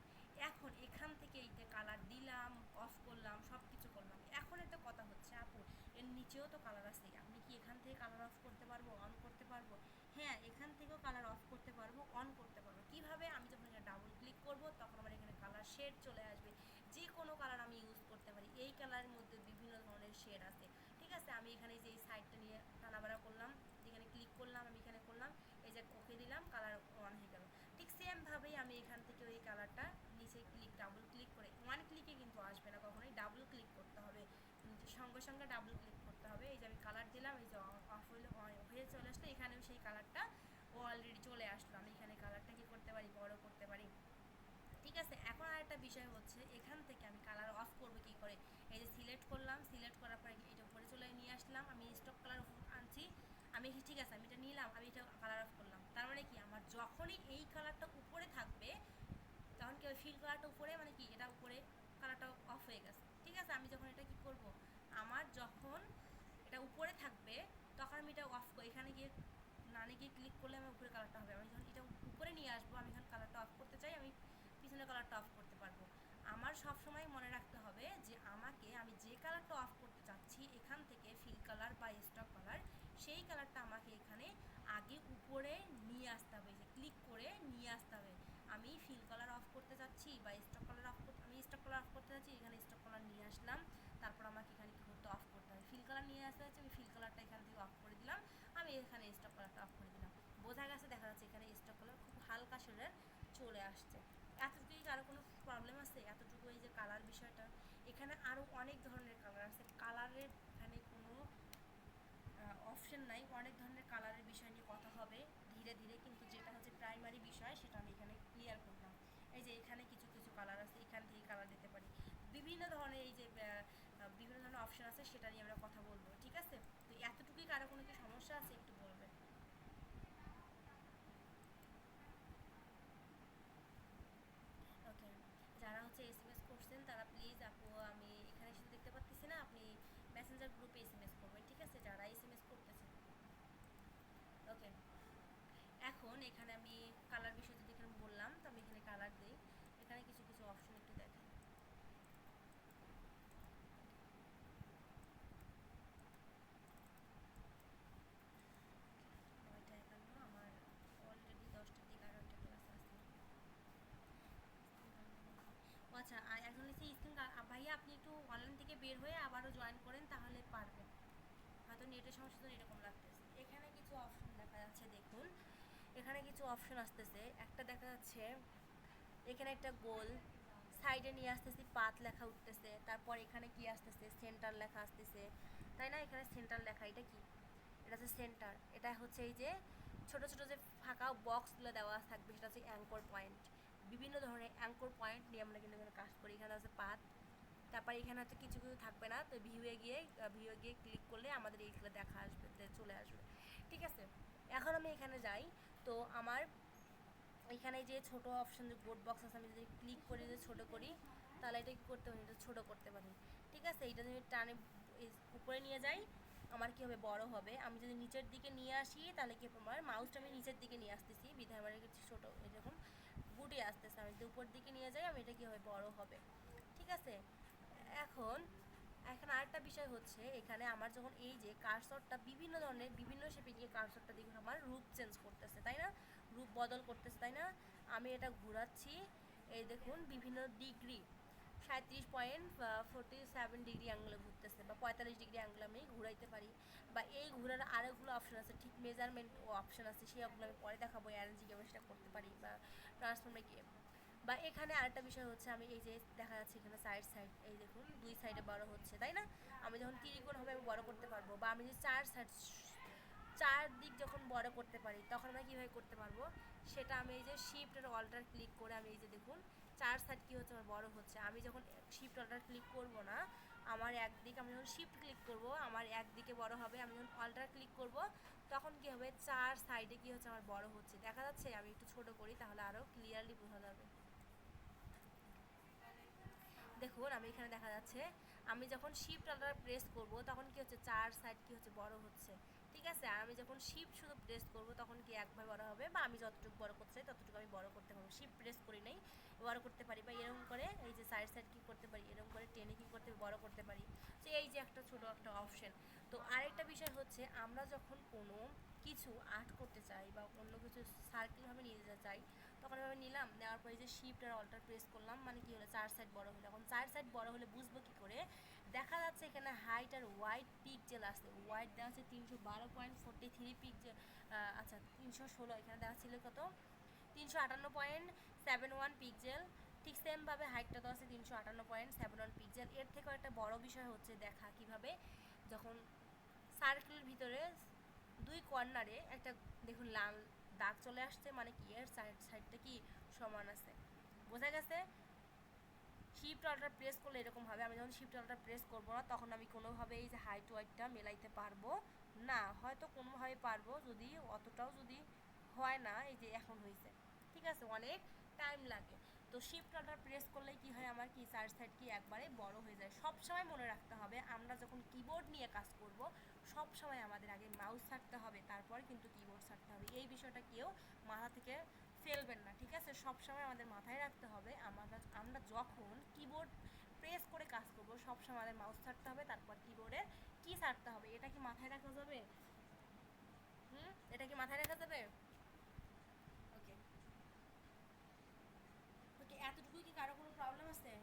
এখন এখান থেকে এইতে কালার দিলাম, অফ করলাম, সব কিছু করলাম। এখন একটা কথা হচ্ছে আপু এর নিচেও তো কালার আছে, আপনি কি এখান থেকে কালার অফ করতে পারবো, অন করতে পারবো? হ্যাঁ, এখান থেকেও কালার অফ করতে পারবো, অন করতে পারবো। কিভাবে? আমি যখন এখানে ডাবল ক্লিক করবো তখন আমার এখানে কালার শেড চলে আসবে, যে কোনো কালার আমি ইউজ করতে পারি। এই কালারের মধ্যে বিভিন্ন ধরনের শেড আছে, ঠিক আছে। আমি এখানে যে এই সাইডটা নিয়ে টানাবাড়া করলাম, যেখানে ক্লিক করলাম আমি এখানে করলাম, এই যে ওকে দিলাম, কালার অন হয়ে গেল। ঠিক সেমভাবেই আমি এখান থেকে ওই কালারটা নিচে ডাবল ক্লিক করে, ওয়ান ক্লিকে কিন্তু আসবে না, কখনোই ডাবল ক্লিক করতে হবে, সঙ্গে সঙ্গে ডাবল ক্লিক করতে হবে। এই যে আমি কালার দিলাম, এই যে অফ হয়ে চলে আসলো, এখানেও সেই কালারটা অলরেডি চলে আসলো। আমি এখানে কালারটা কি করতে পারি বড় করতে পারি, ঠিক আছে। এখন আরেকটা বিষয় হচ্ছে এখান থেকে আমি কালার অফ করবো কী করে। এই যে সিলেক্ট করলাম, সিলেক্ট করার পরে এটা উপরে চলে নিয়ে আসলাম, আমি স্টক কালার আনছি, আমি ঠিক আছে আমি এটা নিলাম, আমি এটা কালার অফ করলাম, তার মানে কি আমার যখনই এই কালারটা উপরে থাকবে তখন কি ফিল কালারটা উপরে মানে কি এটা উপরে কালারটা অফ হয়ে গেছে, ঠিক আছে। আমি যখন এটা কি করব, আমার যখন এটা উপরে থাকবে তখন আমি এটা অফ করে এখানে গিয়ে নানে গিয়ে ক্লিক করলে আমার উপরে কালারটা হবে। আমি যখন এটা উপরে নিয়ে আসবো, আমি যখন কালারটা অফ করতে চাই আমি পিছনের কালারটা অফ করতে পারবো। আমার সব সময় মনে রাখতে হবে যে আমি যে কালারটা অফ করতে চাচ্ছি এখান থেকে ফিল কালার বা স্টক কালার, সেই কালারটা আমাকে এখানে আগে উপরে নিয়ে আসতে হবে, যে ক্লিক করে নিয়ে আসতে হবে। আমি ফিল কালার অফ করতে চাচ্ছি বা স্টক কালার আমি স্টক কালার অফ করতে চাচ্ছি, এখানে স্টক কালার নিয়ে আসলাম, তারপর আমাকে এখানে কী করতে অফ করতে হবে, ফিল কালার নিয়ে আসতে হচ্ছে, আমি ফিল কালারটা এখান থেকে অফ করে দিলাম, আমি এখানে স্টক কালারটা অফ করে দিলাম। বোঝা গেছে? দেখা যাচ্ছে এখানে স্টক কালার খুব হালকা শেডের চলে আসছে। এতটুকুই আরও কোনো প্রবলেম আছে? এতটুকু এই যে কালার বিষয়টা, এখানে আরও অনেক ধরনের কালার আছে, কালারের এখানে কোনো অপশন নাই, অনেক ধরনের কালারের বিষয় নিয়ে কথা হবে ধীরে ধীরে, কিন্তু যেটা হচ্ছে প্রাইমারি বিষয় সেটা আমি এখানে ক্লিয়ার করলাম। এই যে এখানে কিছু কিছু কালার আছে, এখান থেকে কালার দিতে পারি, বিভিন্ন ধরনের এই যে বিভিন্ন ধরনের অপশন আছে, সেটা নিয়ে আমরা কথা বলবো, ঠিক আছে। তো এতটুকুই, কারো কোনো কি সমস্যা আছে একটু বলবেন। ওকে, যারা হচ্ছে এসএমএস করছেন তারা প্লিজ, আপু আমি এখানে শুধু দেখতে পাচ্ছি না, আপনি মেসেঞ্জার গ্রুপে এসএমএস করবেন, ঠিক আছে, যারা এসএমএস করতেছেন। ওকে, এখন এখানে আমি কালার বিষয় যদি এখানে বললাম, তো আমি এখানে কালার দিই, এখানে কিছু কিছু অপশন একটু দেখেন। নয়টা 51, আমার অলরেডি 10টার দিকে আরও একটা ক্লাস আছে। ও আচ্ছা, আর একজন লিখছে স্ক্রিন, ভাইয়া আপনি একটু অনলাইন থেকে বের হয়ে আবারও জয়েন করেন, তাহলে পারবেন, হয়তো নেটের সমস্যা তো এরকম লাগতেছে। এখানে কিছু অপশন দেখা যাচ্ছে, দেখুন এখানে কিছু অপশন আসতেছে, একটা দেখা যাচ্ছে এখানে একটা গোল, সাইডে নিয়ে আসতেছি পাত লেখা উঠতেছে, তারপর এখানে কি আসতেছে সেন্টার লেখা আসতেছে, তাই না, এখানে সেন্টার লেখা, এটা কি, এটা হচ্ছে সেন্টার, এটা হচ্ছে এই যে ছোট ছোট যে ফাঁকা বক্সগুলো দেওয়া থাকবে সেটা হচ্ছে অ্যাঙ্কর পয়েন্ট। বিভিন্ন ধরনের অ্যাঙ্কর পয়েন্ট নিয়ে আমরা কিন্তু এখানে কাজ করি। এখানে আছে পাত, তারপর এখানে হয়তো কিছু কিছু থাকবে না, তো ভিউয়ে গিয়ে ক্লিক করলে আমাদের এইগুলো দেখা আসবে, চলে আসবে, ঠিক আছে। এখন আমি এখানে যাই, তো আমার এখানে যে ছোট অপশন যে বোর্ড বক্স আছে, আমি যদি ক্লিক করে যদি ছোটো করি, তাহলে এটা কী করতে পারি, এটা ছোটো করতে পারি, ঠিক আছে। এটা যদি টানে উপরে নিয়ে যাই, আমার কী হবে, বড় হবে। আমি যদি নিচের দিকে নিয়ে আসি, তাহলে কি আমার মাউসটা আমি নিচের দিকে নিয়ে আসতেছি, বিধায় আমার ছোটো এরকম গুটে আসতেছে। আমি যদি উপর দিকে নিয়ে যাই, আমি এটা কী হবে, বড় হবে, ঠিক আছে। এখন এখন আরেকটা বিষয় হচ্ছে, এখানে আমার যখন এই যে কার্সরটা বিভিন্ন ধরনের বিভিন্ন শেপে গিয়ে কার্সরটা দেখুন আমার রূপ চেঞ্জ করতেছে, তাই না, রূপ বদল করতেছে, তাই না। আমি এটা ঘোরাচ্ছি, এই দেখুন বিভিন্ন ডিগ্রি, 37.47 ডিগ্রি অ্যাঙ্গেলে ঘুরতেছে, বা 45 ডিগ্রি অ্যাঙ্গেলে আমি ঘুরাইতে পারি। বা এই ঘোরার আরেকগুলো অপশন আছে, ঠিক মেজারমেন্ট অপশন আছে, সেইগুলো আমি পরে দেখাবো, অ্যারেঞ্জ কীভাবে সেটা করতে পারি, বা ট্রান্সফর্মে গিয়ে। বা এখানে আরেকটা বিষয় হচ্ছে, আমি এই যে দেখা যাচ্ছে এখানে সাইড এই দেখুন দুই সাইডে বড় হচ্ছে, তাই না। আমি যখন ত্রিকোণ হবে আমি বড় করতে পারবো, বা আমি যদি চার দিক যখন বড় করতে পারি, তখন আমি কীভাবে করতে পারবো, সেটা আমি এই যে শিফট আর অল্টার ক্লিক করে, আমি এই যে দেখুন চার সাইড কী হচ্ছে, আমার বড় হচ্ছে। আমি যখন শিফট অল্টার ক্লিক করব না, আমার একদিকে, আমি যখন শিফট ক্লিক করব আমার একদিকে বড় হবে, আমি যখন অল্টার ক্লিক করব তখন কী হবে, চার সাইডে কী হচ্ছে, আমার বড় হচ্ছে, দেখা যাচ্ছে। আমি একটু ছোট করি, তাহলে আরও ক্লিয়ারলি বোঝা যাবে। দেখুন আমি এখানে দেখা যাচ্ছে, আমি যখন শিফট অল্টার প্রেস করব তখন কি হচ্ছে, চার সাইড কি হচ্ছে, বড় হচ্ছে, ঠিক আছে। আর আমি যখন শিফট শুধু প্রেস করব তখন কি একবার বড় হবে, বা আমি যতটুকু বড় করতে চাই ততটুকু আমি বড় করতে পারবো। শিফট প্রেস করি নাই, বড় করতে পারি, বা এরকম করে এই যে সাইড কি করতে পারি, এরকম করে টেনে কি করতে বড় করতে পারি। তো এই যে একটা ছোট একটা অপশন। তো আরেকটা বিষয় হচ্ছে, আমরা যখন কোনো কিছু আর্ট করতে চাই বা অন্য কিছু সার্কেলভাবে নিয়ে যেতে চাই, তখন এভাবে নিলাম, নেওয়ার পরে যে শিফট আর অল্টার প্রেস করলাম, মানে কি হলো, চার সাইড বড় হলো। এখন চার সাইড বড় হলে বুঝবো কী করে, দেখা যাচ্ছে এখানে হাইট আর ওয়াইড পিকজেল আসছে, ওয়াইড দেওয়া আছে 312.43 পিকজেল, আচ্ছা 316, এখানে দেওয়া ছিল কত, 358.71 পিকজেল। ঠিক সেমভাবে হাইটটা দেওয়া আছে 358.71 পিকজেল। এর থেকেও একটা বড় বিষয় হচ্ছে দেখা কিভাবে, যখন সার্কেলের ভিতরে দুই কর্নারে একটা দেখুন লাল দাগ চলে আসছে, মানে কি এর সাইডটা কি সমান আছে, বোঝা গেছে। শিফট অল্টার প্রেস করলে এরকম হবে। আমি যখন শিফট অল্টার প্রেস করবো না, তখন আমি কোনোভাবে এই যে হাইট ওয়াইটটা মেলাইতে পারবো না, হয়তো কোনোভাবে পারবো, যদি অতটাও যদি হয় না, এই যে এখন হয়েছে, ঠিক আছে, অনেক টাইম লাগে। তো শিফট অর্ডার প্রেস করলে কি হয়, আমার কি চার সাইড কি একবারে বড় হয়ে যায়। সব সময় মনে রাখতে হবে, আমরা যখন কিবোর্ড নিয়ে কাজ করব সব সময় আমাদের আগে মাউস ছাড়তে হবে, তারপর কিন্তু কিবোর্ড ছাড়তে হবে। এই বিষয়টা কেউ মাথা থেকে ফেলবেন না, ঠিক আছে। সব সময় আমাদের মাথায় রাখতে হবে, আমরা যখন কিবোর্ড প্রেস করে কাজ করব সব সময় আমাদের মাউস ছাড়তে হবে, তারপর কিবোর্ডে কি ছাড়তে হবে। এটা কি মাথায় রাখা যাবে? এটা কি মাথায় রাখা যাবে? ওকে, ওকে, এতটুকুই কি কারো কোনো প্রবলেম আছে?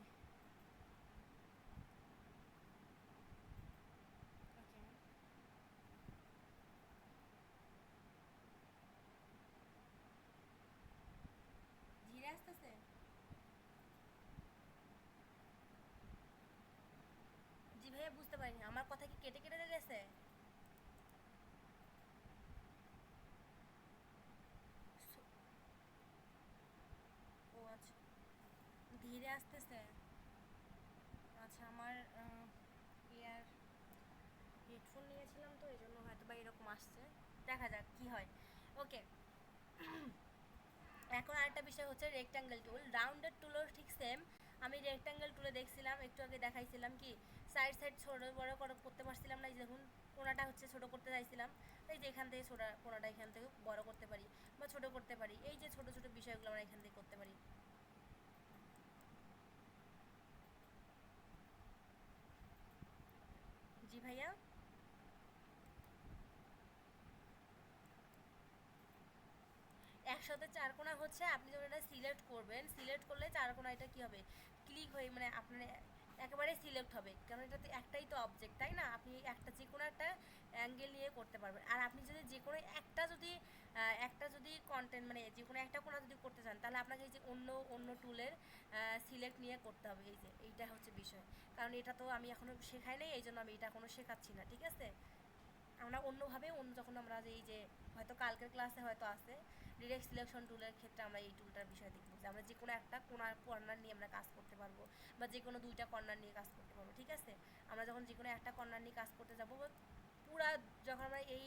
ওকে, ধীরে আসতেছে। জি ভাইয়া, বুঝতে পারিনি, আমার কথা কি কেটে কেটে গেছে? ও আচ্ছা, ধীরে আসতেছে। আচ্ছা, আমার ইয়ার হেডফোন নিয়েছিলাম তো এই জন্য হয়তো বা এরকম আসছে, দেখা যাক কি হয়। ওকে, এখন আরেকটা বিষয় হচ্ছে রেক্ট্যাঙ্গেল টুল। রাউন্ডেড টুলও ঠিক সেম। আমি রেক্ট্যাঙ্গেল টুলে দেখছিলাম, একটু আগে দেখাইছিলাম কি সাইড সাইড ছোটো বড়ো করে করতে পারছিলাম না, এই যে দেখুন কোনাটা হচ্ছে ছোটো করতে চাইছিলাম, এই যে এখান থেকে ছোটো কোনাটা এখান থেকে বড় করতে পারি বা ছোটো করতে পারি, এই যে ছোটো ছোটো বিষয়গুলো আমরা এখান থেকে করতে পারি। জি ভাইয়া, একসাথে চার কোণা হচ্ছে আপনি যখন এটা সিলেক্ট করবেন, সিলেক্ট করলে চার কোণা এটা কী হবে, ক্লিক হয়ে মানে আপনার একেবারে সিলেক্ট হবে, কারণ এটাতে একটাই তো অবজেক্ট, তাই না? আপনি একটা যে কোনো একটা অ্যাঙ্গেল নিয়ে করতে পারবেন। আর আপনি যদি যে কোনো একটা যদি কন্টেন্ট মানে যে কোনো একটা কোণা যদি করতে চান, তাহলে আপনাকে এই যে অন্য অন্য টুলের সিলেক্ট নিয়ে করতে হবে। এই যে এইটা হচ্ছে বিষয়, কারণ এটা তো আমি এখনও শেখাই নাই, এই জন্য আমি এটা এখনও শেখাচ্ছি না, ঠিক আছে। আমরা অন্যভাবে যখন আমরা এই যে হয়তো কালকের ক্লাসে হয়তো আছে ডিরেক্ট সিলেকশন টুলের ক্ষেত্রে আমরা এই টুলটার বিষয় দেখব, যে আমরা যে কোনো একটা কর্নার নিয়ে আমরা কাজ করতে পারবো, বা যে কোনো দুইটা কর্নার নিয়ে কাজ করতে পারবো, ঠিক আছে। আমরা যখন যে কোনো একটা কর্নার নিয়ে কাজ করতে যাবো, পুরা যখন আমরা এই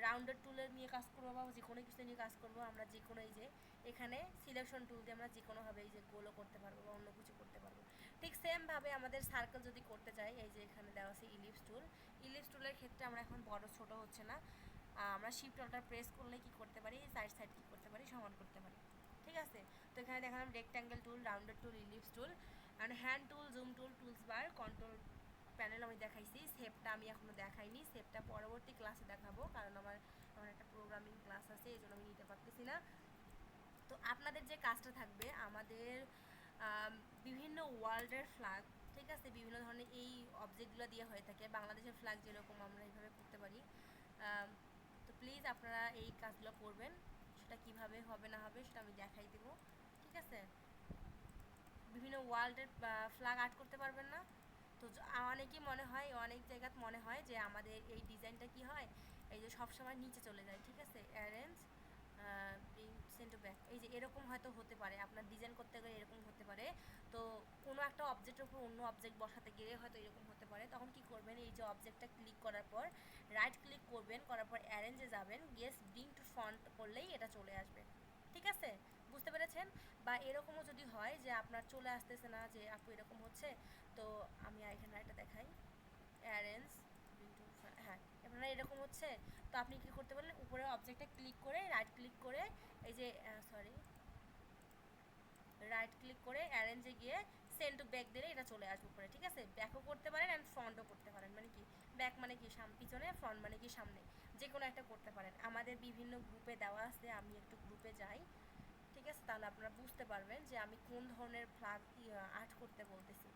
রাউন্ডেড টুলের নিয়ে কাজ করবো বা যে কোনো কিছু নিয়ে কাজ করবো, আমরা যে কোনো এই যে এখানে সিলেকশন টুল দিয়ে আমরা যে কোনোভাবে এই যে গোলও করতে পারবো বা অন্য কিছু করতে পারবো। ঠিক সেমভাবে আমাদের সার্কেল যদি করতে চাই, এই যে এখানে দেওয়া আছে ইলিপস টুল। ইলিপস টুলের ক্ষেত্রে আমরা এখন বড় ছোট হচ্ছে না, আমরা শিফট অল্টার প্রেস করলে কি করতে পারি, সাইড সাইড কি করতে পারি, সমান করতে পারি, ঠিক আছে। তো এখানে দেখালাম rectangle tool, rounded tool, ellipse tool, and hand tool, zoom tool, tools bar, control panel আমি দেখাইছি। শেপটা আমি এখনও দেখাইনি, শেপটা পরবর্তী ক্লাসে দেখাবো, কারণ আমার একটা প্রোগ্রামিং ক্লাস আছে, এই জন্য আমি নিতে পারতেছি না। তো আপনাদের যে কাজটা থাকবে, আমাদের বিভিন্ন ওয়ার্ল্ডের ফ্ল্যাগ, ঠিক আছে, বিভিন্ন ধরনের এই অবজেক্টগুলো দিয়ে হয়ে থাকে, বাংলাদেশের ফ্ল্যাগ যেরকম আমরা এইভাবে করতে পারি। তো প্লিজ আপনারা এই কাজগুলো করবেন, সেটা কিভাবে হবে না হবে সেটা আমি দেখাই দেবো, ঠিক আছে। বিভিন্ন ওয়ার্ল্ডের ফ্ল্যাগ আর্ট করতে পারবেন না? তো অনেকেই মনে হয়, অনেক জায়গায় মনে হয় যে আমাদের এই ডিজাইনটা কি হয়, এই যে সবসময় নিচে চলে যায়, ঠিক আছে, অ্যারেঞ্জ ব্রিং সেন্ট ব্যাক, এই যে এরকম হয়তো হতে পারে, আপনার ডিজাইন করতে গেলে এরকম হতে পারে। তো কোনো একটা অবজেক্টের উপর অন্য অবজেক্ট বসাতে গেলে হয়তো এরকম হতে পারে, তখন কি করবেন, এই যে অবজেক্টটা ক্লিক করার পর রাইট ক্লিক করবেন, করার পর অ্যারেঞ্জে যাবেন, গেস ব্রিং টু ফ্রন্ট করলেই এটা চলে আসবে, ঠিক আছে। বুঝতে পেরেছেন? বা এরকমও যদি হয় যে আপনার চলে আসতেছে না, যে আপু এরকম হচ্ছে, তো আমি এখানে একটা দেখাই, অ্যারেঞ্জ, হ্যাঁ, আপনারা এরকম হচ্ছে, তো আপনি কী করতে পারেন, উপরে অবজেক্টে ক্লিক করে রাইট ক্লিক করে এই যে রাইট ক্লিক করে অ্যারেঞ্জে গিয়ে সেন্ড টু ব্যাক দিলে এটা চলে আসবে উপরে, ঠিক আছে। ব্যাকও করতে পারেন অ্যান্ড ফ্রন্টও করতে পারেন, মানে কি ব্যাক মানে কি পিছনে, ফ্রন্ট মানে কি সামনে, যে কোনো একটা করতে পারেন। আমাদের বিভিন্ন গ্রুপে দেওয়া আছে, আমি একটু গ্রুপে যাই, ঠিক আছে, তাহলে আপনারা বুঝতে পারবেন যে আমি কোন ধরনের ফ্ল্যাগ আর্ট করতে বলতেছি।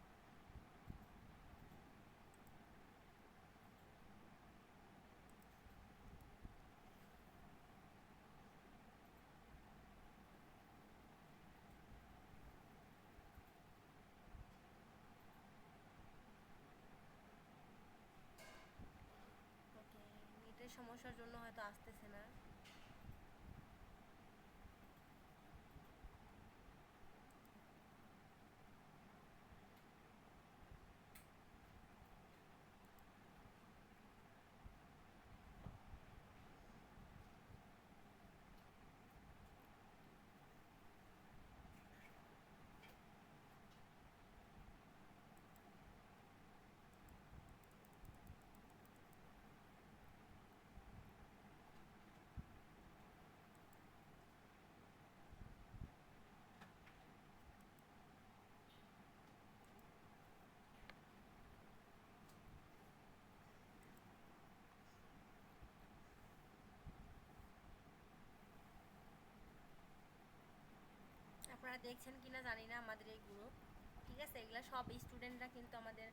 ওকে, নেটের সমস্যার জন্য হয়তো আসতেছে না। আপনারা দেখছেন কিনা জানি না আমাদের এই গ্রুপ, ঠিক আছে? এগুলো সব স্টুডেন্টরা কিন্তু আমাদের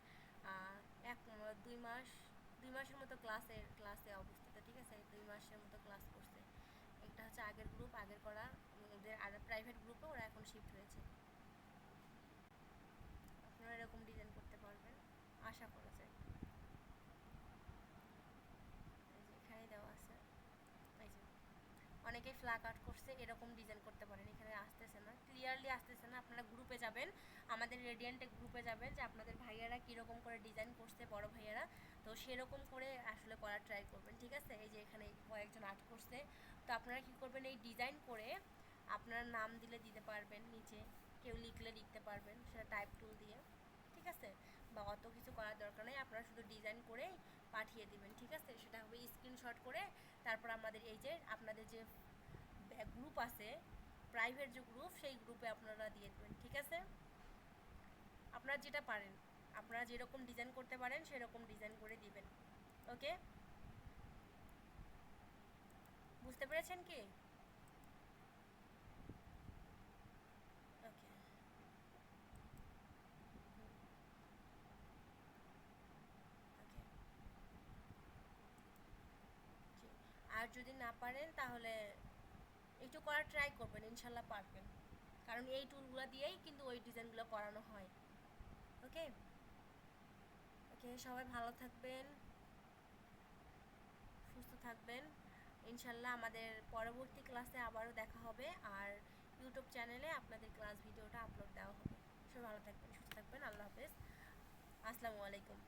এক 2 মাসের মতো ক্লাসে অবস্থিত, ঠিক আছে? 2 মাসের মতো ক্লাস করছে। এটা হচ্ছে আগের গ্রুপ, আগের করা ওদের আর প্রাইভেট গ্রুপে ওরা এখন শিফট হয়েছে। আপনারা এরকম ডিজাইন করতে পারবেন আশা করা যায়। এখানে দেওয়া আছে, এই যে অনেকে ফ্ল্যাগ আর্ট করছে, এরকম ডিজাইন করতে পারেন। এখানে আসতেছে না, ক্লিয়ারলি আসতেছে না। আপনারা গ্রুপে যাবেন, আমাদের রেডিয়েন্টে গ্রুপে যাবেন, যে আপনাদের ভাইয়ারা কীরকম করে ডিজাইন করছে, বড় ভাইয়ারা, তো সেরকম করে আসলে করার ট্রাই করবেন, ঠিক আছে? এই যে এখানে কয়েকজন আর্ট করছে, তো আপনারা কী করবেন, এই ডিজাইন করে আপনার নাম দিলে দিতে পারবেন, নিচে কেউ লিখলে লিখতে পারবেন, সেটা টাইপ টুল দিয়ে, ঠিক আছে? বা অত কিছু করার দরকার নেই, আপনারা শুধু ডিজাইন করেই পাঠিয়ে দিবেন, ঠিক আছে? সেটা হবে স্ক্রিনশট করে, তারপর আমাদের এই যে আপনাদের যে গ্রুপ আছে, প্রাইভেট যে গ্রুপ, সেই গ্রুপে আপনারা দিয়ে দেবেন, ঠিক আছে? আপনারা যেটা পারেন, আপনারা যেরকম ডিজাইন করতে পারেন সেরকম ডিজাইন করে দিবেন। ওকে, বুঝতে পেরেছেন কি? ওকে, ওকে, আর যদি না পারেন তাহলে একটু করার ট্রাই করবেন, ইনশাল্লাহ পারবেন, কারণ এই টুলগুলো দিয়েই কিন্তু ওই ডিজাইনগুলো করানো হয়। ওকে, ওকে, সবাই ভালো থাকবেন, সুস্থ থাকবেন। ইনশাল্লাহ আমাদের পরবর্তী ক্লাসে আবারও দেখা হবে, আর ইউটিউব চ্যানেলে আপনাদের ক্লাস ভিডিওটা আপলোড দেওয়া হবে। সবাই ভালো থাকবেন, সুস্থ থাকবেন, আল্লাহ হাফেজ, আসসালামু আলাইকুম।